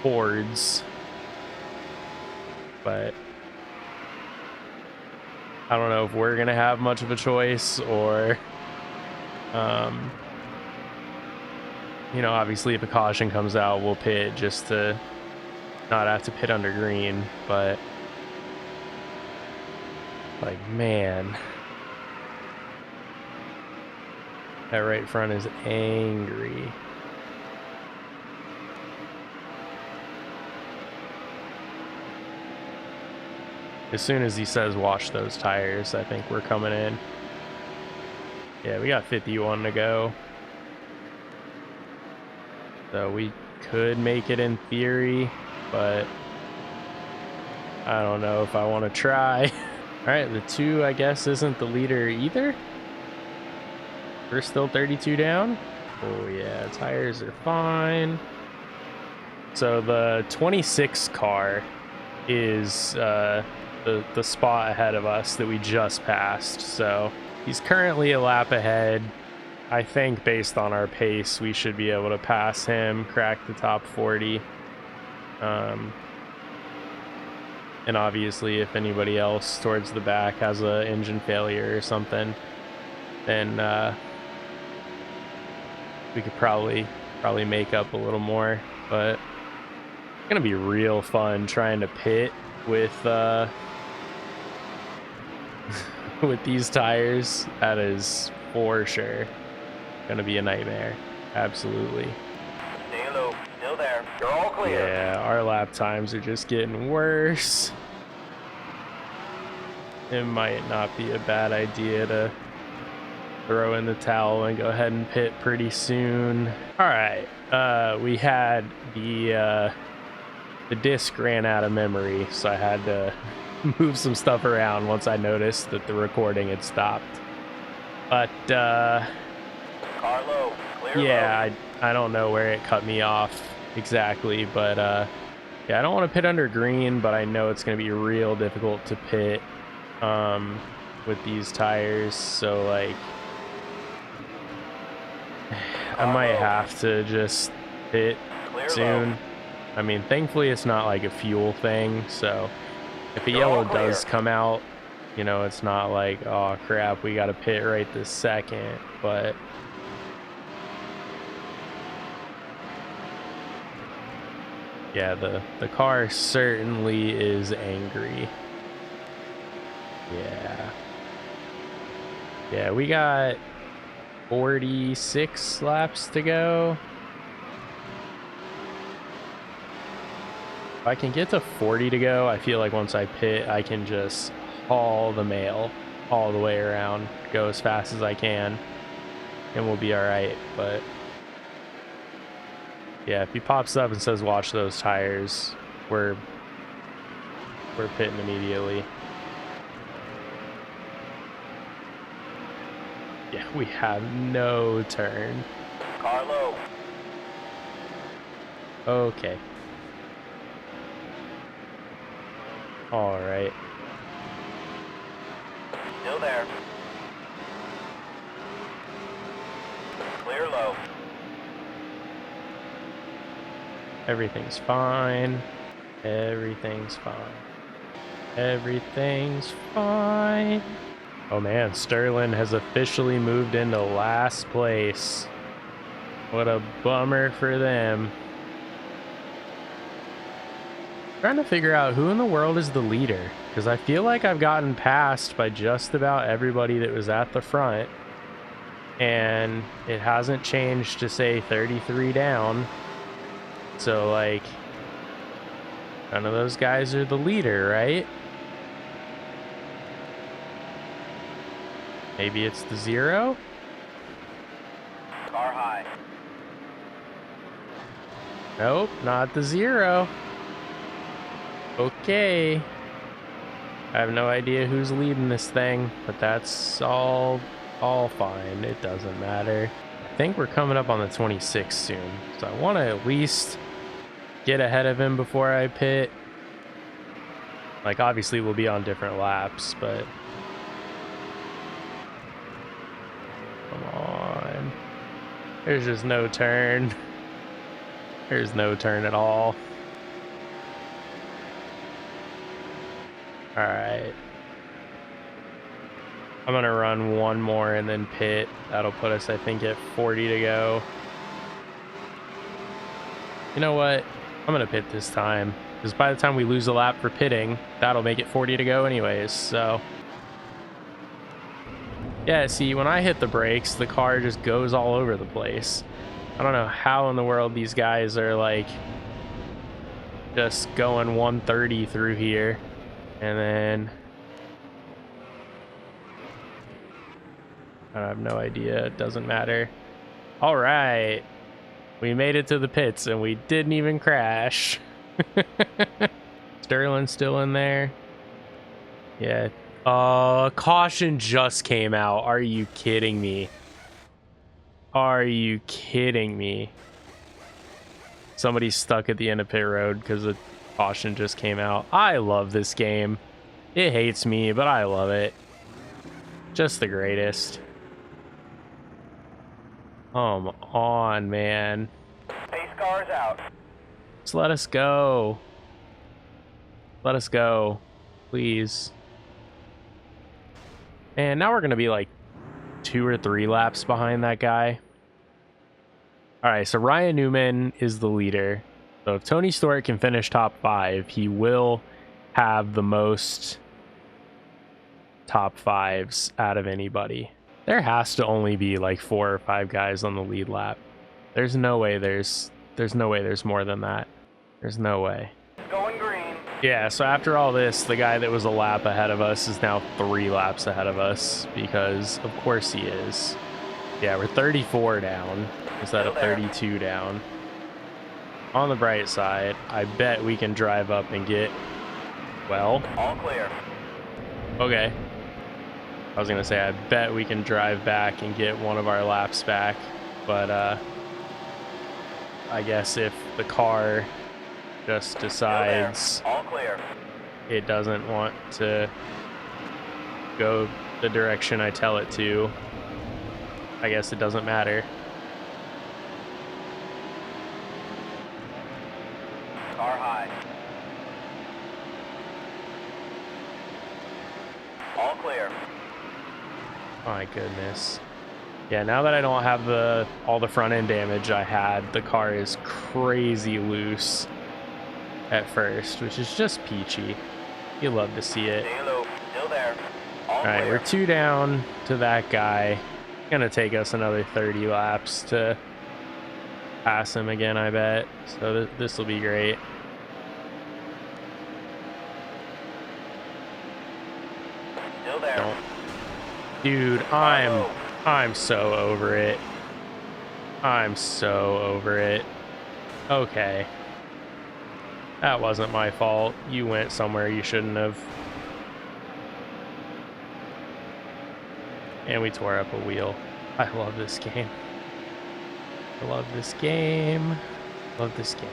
boards. But I don't know if we're gonna have much of a choice or you know, obviously if a caution comes out, we'll pit just to not have to pit under green, but like, man, that right front is angry. As soon as he says wash those tires, I think we're coming in. Yeah, we got 51 to go. So we could make it in theory, but I don't know if I want to try. All right, the 2, I guess, isn't the leader either. We're still 32 down. Oh yeah, tires are fine. So the 26 car is the spot ahead of us that we just passed. So he's currently a lap ahead. I think based on our pace, we should be able to pass him, crack the top 40. And obviously, if anybody else towards the back has a engine failure or something, then we could probably make up a little more. But it's gonna be real fun trying to pit with with these tires. That is for sure gonna be a nightmare. Absolutely. Stay low. Still there. You're all clear. Yeah, our lap times are just getting worse. It might not be a bad idea to throw in the towel and go ahead and pit pretty soon. All right, we had the disc ran out of memory, so I had to move some stuff around once I noticed that the recording had stopped. But Car low, clear yeah, I don't know where it cut me off exactly, but yeah, I don't want to pit under green, but I know it's going to be real difficult to pit with these tires, so like I might have to just pit soon. I mean, thankfully it's not like a fuel thing, so if the yellow does come out, you know, it's not like, oh crap, we got to pit right this second, but yeah, the car certainly is angry. Yeah, we got 46 laps to go. If I can get to 40 to go, I feel like once I pit, I can just haul the mail all the way around, go as fast as I can, and we'll be all right. But yeah, if he pops up and says watch those tires, we're pitting immediately. Yeah, we have no turn. Car low. Okay. All right. Still there. Clear low. Everything's fine. Everything's fine. Everything's fine. Oh man, Sterling has officially moved into last place. What a bummer for them. Trying to figure out who in the world is the leader, because I feel like I've gotten passed by just about everybody that was at the front, and it hasn't changed to say 33 down. So like, none of those guys are the leader, right? Maybe it's the 0? Car high. Nope, not the 0. Okay. I have no idea who's leading this thing, but that's all fine. It doesn't matter. I think we're coming up on the 26th soon, so I want to at least get ahead of him before I pit. Like, obviously we'll be on different laps, but come on. There's just no turn. There's no turn at all. Alright. I'm gonna run one more and then pit. That'll put us, I think, at 40 to go. You know what? I'm gonna pit this time, because by the time we lose a lap for pitting, that'll make it 40 to go anyways, so. Yeah, see, when I hit the brakes, the car just goes all over the place. I don't know how in the world these guys are, like, just going 130 through here. And then I have no idea. It doesn't matter. All right. We made it to the pits and we didn't even crash. Sterling's still in there. Yeah. Caution just came out. Are you kidding me? Are you kidding me? Somebody's stuck at the end of pit road because the caution just came out. I love this game. It hates me, but I love it. Just the greatest. Come on, man. Pace car's out. Just let us go. Let us go. Please. And now we're going to be like 2 or 3 laps behind that guy. All right, so Ryan Newman is the leader. So if Tony Stewart can finish top 5, he will have the most top 5s out of anybody. There has to only be like 4 or 5 guys on the lead lap. There's no way there's more than that. There's no way. Going green. Yeah, so after all this, the guy that was a lap ahead of us is now 3 laps ahead of us because, of course, he is. Yeah, we're 34 down instead of 32 down. On the bright side, I bet we can drive up and get, well, All clear. okay. I was going to say, I bet we can drive back and get one of our laps back, but I guess if the car just decides All clear. it doesn't want to go the direction I tell it to, I guess it doesn't matter. Car high. All clear. My goodness. Yeah, now that I don't have all the front end damage I had, the car is crazy loose at first, which is just peachy. You love to see it. Stay low. Still there. All Alright, clear. we're 2 down to that guy. Gonna take us another 30 laps to pass him again, I bet. So this will be great. Still there. Don't. Dude, I'm so over it. I'm so over it. Okay. That wasn't my fault. You went somewhere you shouldn't have. And we tore up a wheel. I love this game. I love this game. Love this game.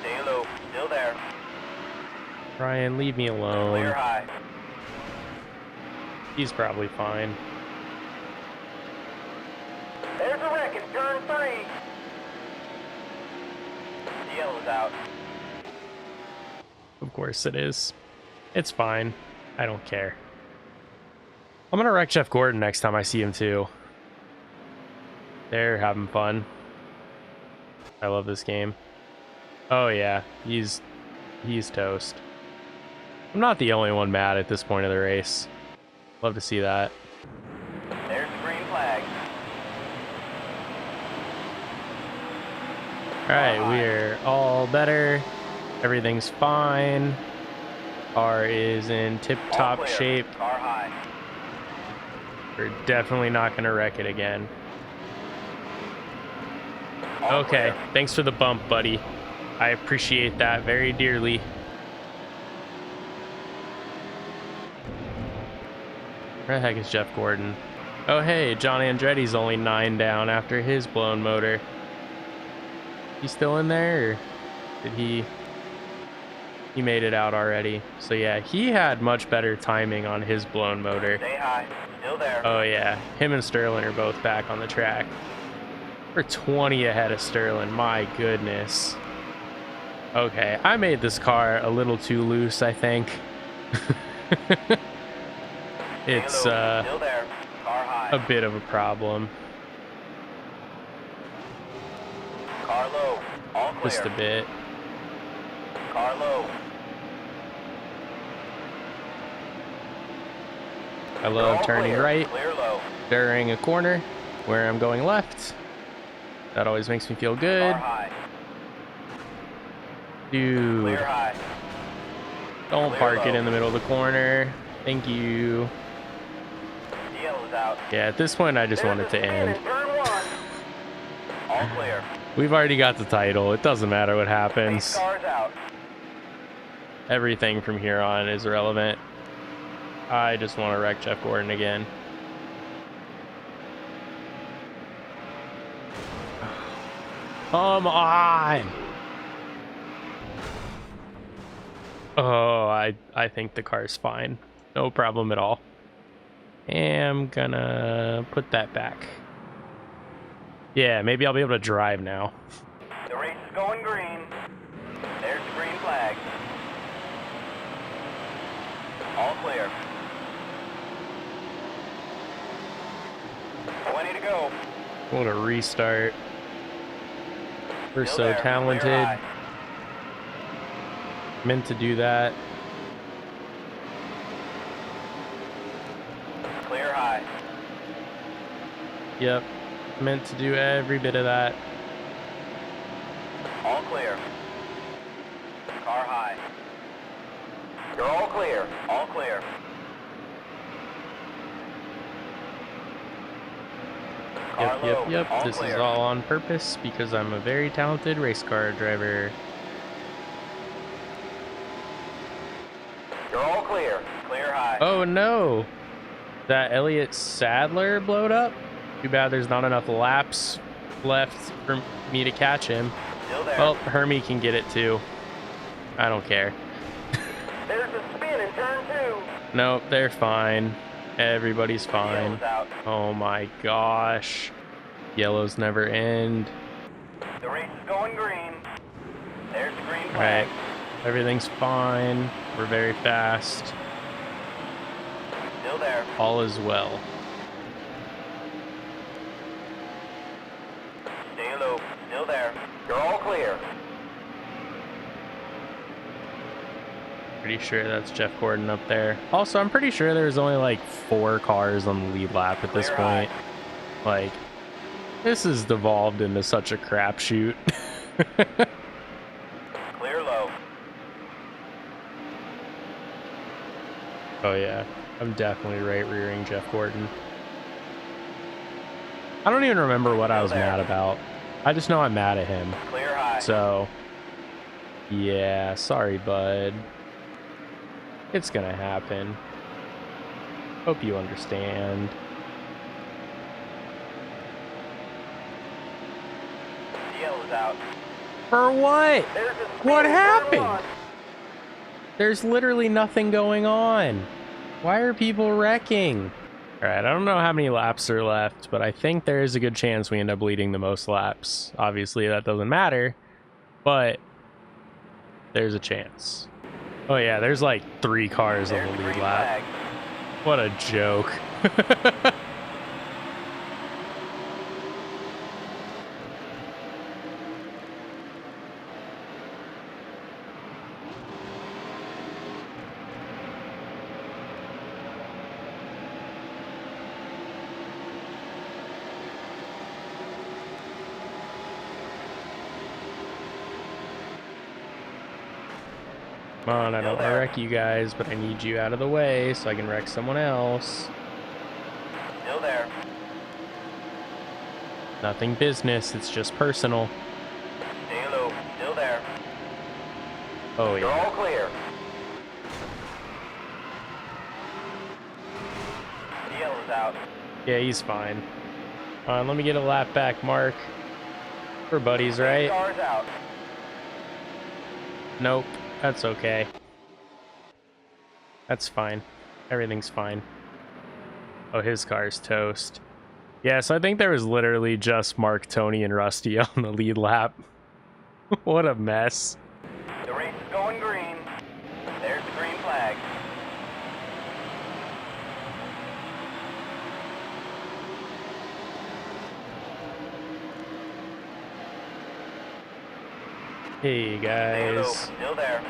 Stay low. Still there. Ryan, leave me Clear alone. high. He's probably fine. There's a wreck in turn 3. The yellow's out. Of course it is. It's fine. I don't care. I'm gonna wreck Jeff Gordon next time I see him too. They're having fun. I love this game. Oh yeah, he's toast. I'm not the only one mad at this point of the race. Love to see that. There's the green flag. Alright, we're all better. Everything's fine. Car is in tip-top All clear. shape. Car high. We're definitely not going to wreck it again. All Okay, clear. thanks for the bump, buddy. I appreciate that very dearly. Where the heck is Jeff Gordon? Oh hey, John Andretti's only 9 down after his blown motor. He's still in there, or did he made it out already? So yeah, he had much better timing on his blown motor. Stay high. Still there. Oh yeah, him and Sterling are both back on the track. We're 20 ahead of Sterling, my goodness. Okay, I made this car a little too loose, I think. It's Still there. Car high. a bit of a problem. Car low. All clear. Just a bit. Car low. I love All turning clear. right Clear low. during a corner where I'm going left. That always makes me feel good. Car high. Dude, Clear high. don't Clear park it low. in the middle of the corner. Thank you. The yellow's out. Yeah, at this point, I just want it to There's a spin end. in turn 1. All clear. We've already got the title. It doesn't matter what Pace happens. car's out. Everything from here on is irrelevant. I just want to wreck Jeff Gordon again. Come on! Oh, I think the car's fine. No problem at all. I'm gonna put that back. Yeah, maybe I'll be able to drive now. The race is going green. There's the green flag. All clear. 20 to go. What a restart. We're Still so there. Clear talented. high. Meant to do that. Clear high. Yep. Meant to do every bit of that. All clear. Car high. You're all clear. All clear. Car low. Yep. All This clear. is all on purpose because I'm a very talented race car driver. You're all clear. Clear high. Oh no! That Elliott Sadler blowed up? Too bad there's not enough laps left for me to catch him. Still there. Well, Hermie can get it too. I don't care. There's a spin in turn 2. Nope, they're fine. Everybody's fine. Yellow's out. Oh my gosh. Yellows never end. The race is going green. There's the green Alright. flag. Everything's fine. We're very fast. Still there. All is well. Stay low. Still there. You're all clear. Pretty sure that's Jeff Gordon up there. Also, I'm pretty sure there's only like 4 cars on the lead lap at this Clear point. high. Like, this has devolved into such a crapshoot. Clear low. Oh yeah, I'm definitely right rearing Jeff Gordon. I don't even remember what I was mad about. I just know I'm mad at him. Clear high. So, yeah, sorry, bud. It's gonna happen. Hope you understand. Yellow's out. For what? There's a spin What in turn happened? 1. There's literally nothing going on. Why are people wrecking? All right, I don't know how many laps are left, but I think there is a good chance we end up leading the most laps. Obviously, that doesn't matter, but there's a chance. Oh yeah, there's like 3 cars on There's the the lead green lap. flag. What a joke. Come on, I don't want to wreck you guys, but I need you out of the way so I can wreck someone else. Still there. Nothing business, it's just personal. Stay low. Still there. Oh You're yeah. all clear. Yellow's out. Yeah, he's fine. Come on, let me get a lap back, Mark. We're buddies, right? Car's out. Nope, that's okay. That's fine. Everything's fine. Oh, his car's toast. Yeah, so I think there was literally just Mark, Tony, and Rusty on the lead lap. What a mess. The race is going green. There's the green flag. Hey Stay low. guys. Still there.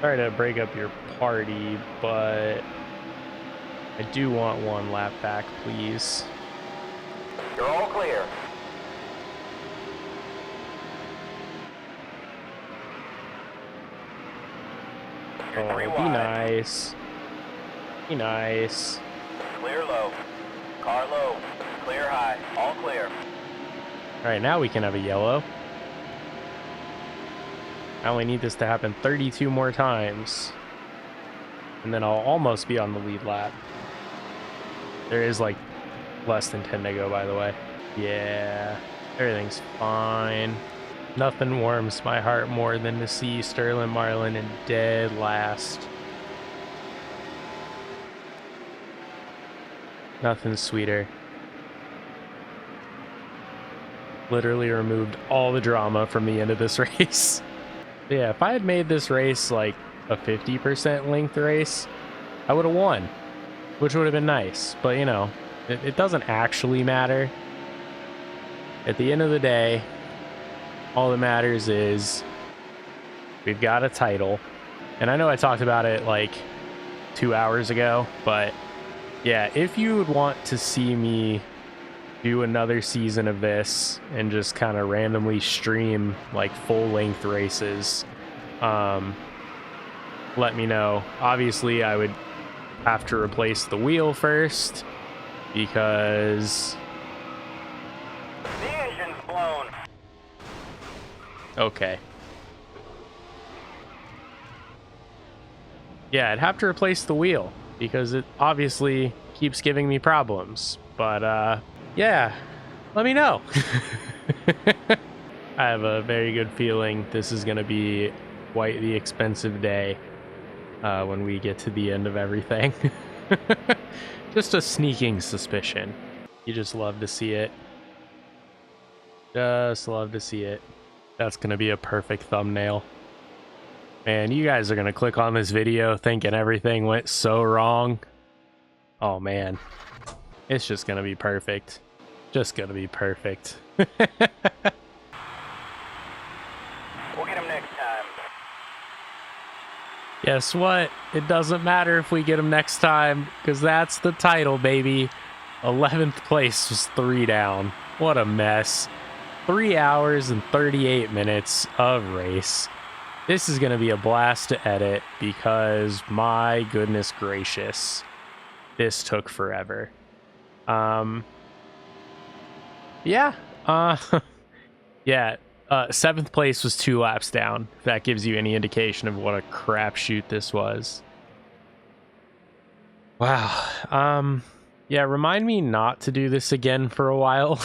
Sorry to break up your party, but I do want 1 lap back, please. You're all clear. You're Oh, 3 be wide. nice. Be nice. Clear low. Car low. Clear high. All clear. All right, now we can have a yellow. I only need this to happen 32 more times. And then I'll almost be on the lead lap. There is like less than 10 to go, by the way. Yeah, everything's fine. Nothing warms my heart more than to see Sterling Marlin in dead last. Nothing sweeter. Literally removed all the drama from the end of this race. Yeah, if I had made this race like a 50% length race, I would have won, which would have been nice. But you know, it doesn't actually matter. At the end of the day, all that matters is we've got a title. And I know I talked about it like 2 hours ago, but yeah, if you would want to see me do another season of this and just kind of randomly stream like full length races, let me know. Obviously, I would have to replace the wheel first because The engine's blown. okay. Yeah, I'd have to replace the wheel because it obviously keeps giving me problems. But yeah, let me know. I have a very good feeling this is going to be quite the expensive day when we get to the end of everything. Just a sneaking suspicion. You just love to see it. Just love to see it. That's going to be a perfect thumbnail. Man, you guys are going to click on this video thinking everything went so wrong. Oh, man. It's just going to be perfect. Just going to be perfect. We'll get him next time. Guess what? It doesn't matter if we get him next time, because that's the title, baby. 11th place was 3 down. What a mess. 3 hours and 38 minutes of race. This is going to be a blast to edit because, my goodness gracious, this took forever. Yeah. Yeah. 7th place was 2 laps down. If that gives you any indication of what a crapshoot this was. Wow. Yeah, remind me not to do this again for a while.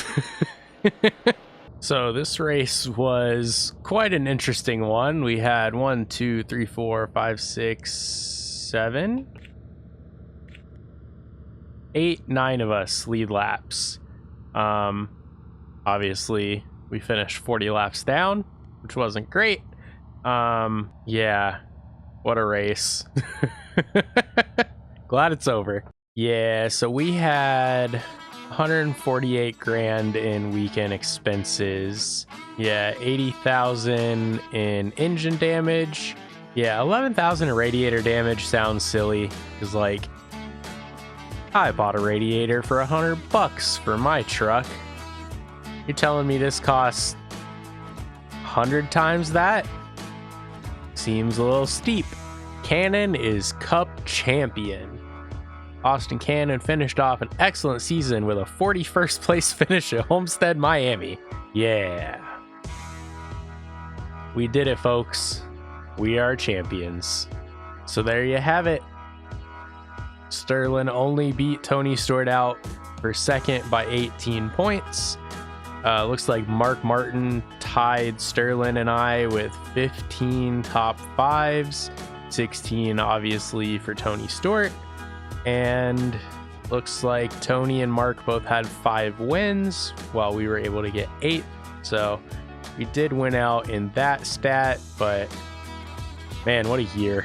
So this race was quite an interesting one. We had 1, 2, 3, 4, 5, 6, 7, 8, 9 of us lead laps. Obviously we finished 40 laps down, which wasn't great. Yeah, what a race. Glad it's over. Yeah, so we had 148 grand in weekend expenses. Yeah, 80,000 in engine damage. Yeah, 11,000 in radiator damage sounds silly because, like, I bought a radiator for $100 for my truck. You're telling me this costs 100 times that? Seems a little steep. Cannon is Cup champion. Austin Cannon finished off an excellent season with a 41st place finish at Homestead, Miami. Yeah. We did it, folks. We are champions. So there you have it. Sterling only beat Tony Stewart out for second by 18 points. Looks like Mark Martin tied Sterling and I with 15 top 5s. 16 obviously for Tony Stewart. And looks like Tony and Mark both had 5 wins while we were able to get 8. So we did win out in that stat, but man, what a year.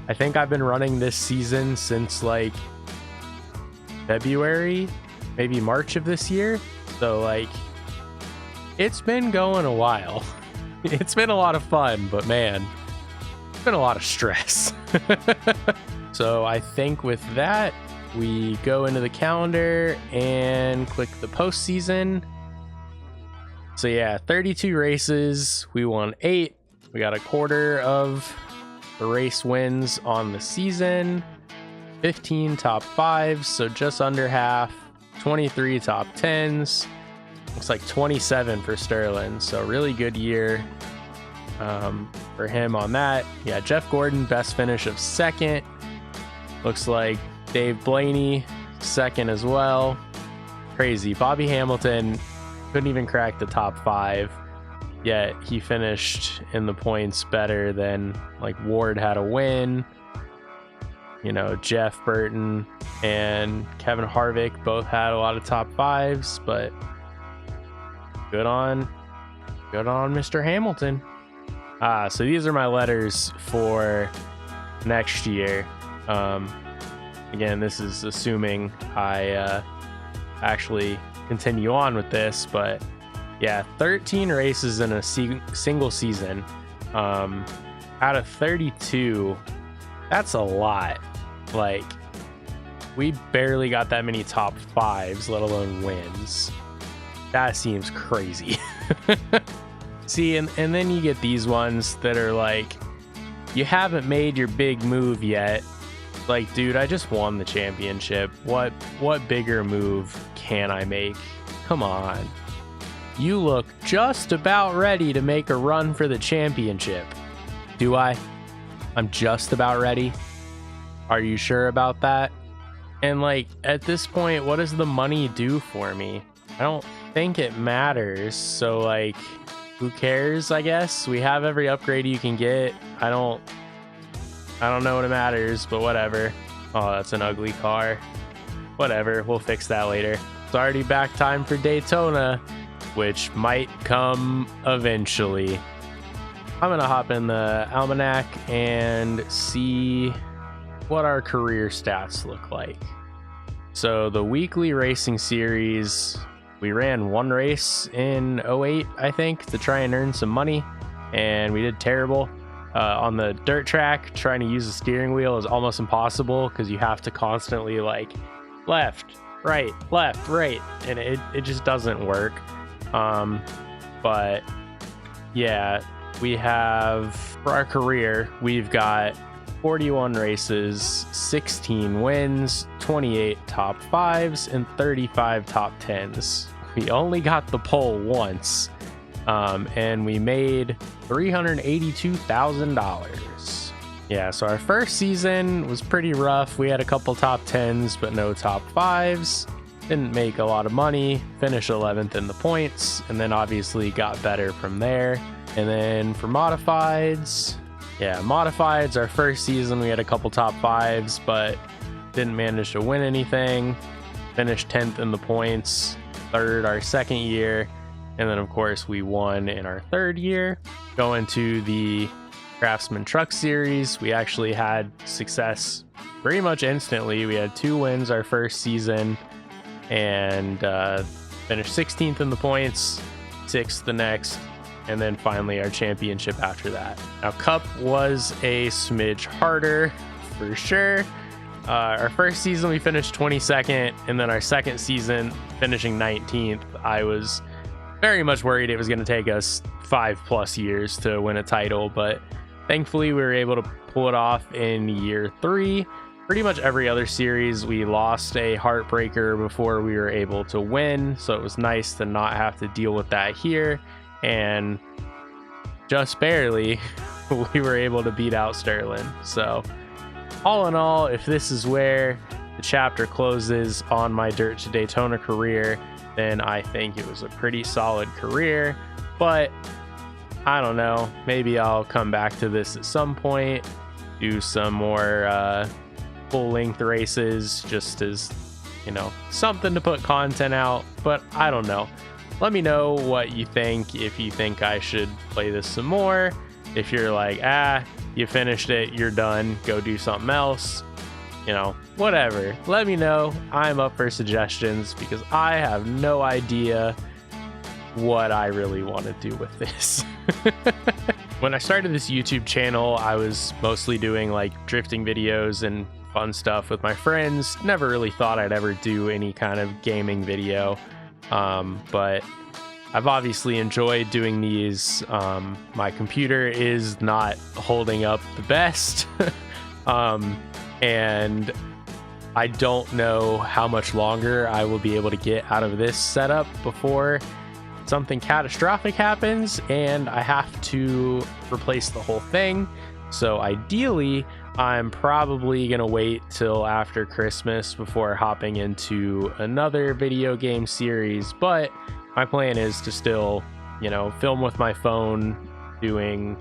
I think I've been running this season since like February, maybe March of this year. So like it's been going a while. It's been a lot of fun, but man, it's been a lot of stress. So I think with that, we go into the calendar and click the postseason. So yeah, 32 races. We won 8. We got a quarter of the race wins on the season. 15 top 5s, so just under half. 23 top 10s. Looks like 27 for Sterling. So really good year for him on that. Yeah, Jeff Gordon, best finish of second. Looks like Dave Blaney, second as well. Crazy. Bobby Hamilton couldn't even crack the top 5, yet he finished in the points better than, like, Ward had a win. You know, Jeff Burton and Kevin Harvick both had a lot of top 5s, but good on Mr. Hamilton. So these are my letters for next year. Again, this is assuming I actually continue on with this, but yeah, 13 races in a single season. Out of 32, that's a lot. Like, we barely got that many top 5s, let alone wins. That seems crazy. See, and then you get these ones that are like, you haven't made your big move yet. Like, dude, I just won the championship. What bigger move can I make? Come on. You look just about ready to make a run for the championship. Do I? I'm just about ready. Are you sure about that? And like, at this point, what does the money do for me? I don't think it matters. So like, who cares, I guess? We have every upgrade you can get. I don't know what it matters, but whatever. Oh, that's an ugly car. Whatever, we'll fix that later. It's already back time for Daytona, which might come eventually. I'm gonna hop in the almanac and see what our career stats look like. So the weekly racing series, we ran one race in 08, I think, to try and earn some money, and we did terrible. On the dirt track, trying to use the steering wheel is almost impossible because you have to constantly like left, right, and it just doesn't work. But yeah, we have, for our career, we've got 41 races, 16 wins, 28 top 5s, and 35 top 10s. We only got the pole once, and we made $382,000. Yeah, so our first season was pretty rough. We had a couple top 10s, but no top 5s. Didn't make a lot of money, finished 11th in the points, and then obviously got better from there. And then for modifieds, modifieds, our first season we had a couple top 5s, but didn't manage to win anything. Finished 10th in the points, 3rd our second year, and then of course we won in our 3rd year. Going to the Craftsman Truck Series, we actually had success pretty much instantly. We had 2 wins our first season, and finished 16th in the points, 6th the next, and then finally our championship after that. Now Cup was a smidge harder for sure. Our first season we finished 22nd, and then our second season finishing 19th. I was very much worried it was going to take us 5+ years to win a title, but thankfully we were able to pull it off in year 3. Pretty much every other series we lost a heartbreaker before we were able to win, so it was nice to not have to deal with that here. And just barely we were able to beat out Sterling. So all in all, if this is where the chapter closes on my Dirt to Daytona career, then I think it was a pretty solid career. But I don't know, maybe I'll come back to this at some point, do some more full-length races, just as, you know, something to put content out. But I don't know. Let me know what you think, if you think I should play this some more. If you're like, you finished it, you're done, go do something else, you know, whatever. Let me know. I'm up for suggestions because I have no idea what I really want to do with this. When I started this YouTube channel, I was mostly doing like drifting videos and fun stuff with my friends. Never really thought I'd ever do any kind of gaming video. But I've obviously enjoyed doing these. My computer is not holding up the best. And I don't know how much longer I will be able to get out of this setup before something catastrophic happens and I have to replace the whole thing. So ideally, I'm probably gonna wait till after Christmas before hopping into another video game series, but my plan is to still, you know, film with my phone, doing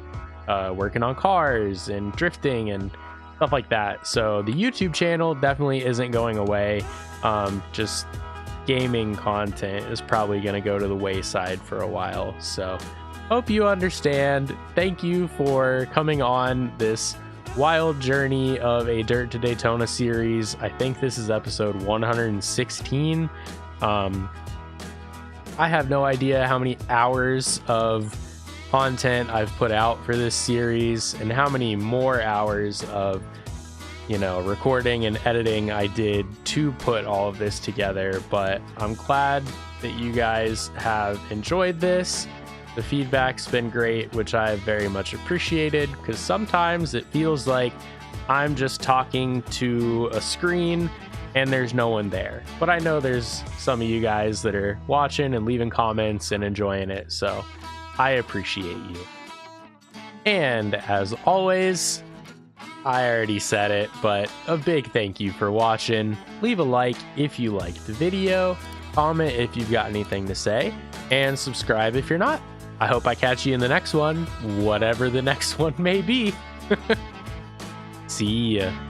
working on cars and drifting and stuff like that. So the YouTube channel definitely isn't going away. Just gaming content is probably going to go to the wayside for a while. So hope you understand. Thank you for coming on this wild journey of a Dirt to Daytona series. I think this is episode 116. I have no idea how many hours of content I've put out for this series and how many more hours of, you know, recording and editing I did to put all of this together, but I'm glad that you guys have enjoyed this. The feedback's been great, which I very much appreciated, because sometimes it feels like I'm just talking to a screen and there's no one there. But I know there's some of you guys that are watching and leaving comments and enjoying it, so I appreciate you. And as always, I already said it, but a big thank you for watching. Leave a like if you liked the video, comment if you've got anything to say, and subscribe if you're not. I hope I catch you in the next one, whatever the next one may be. See ya.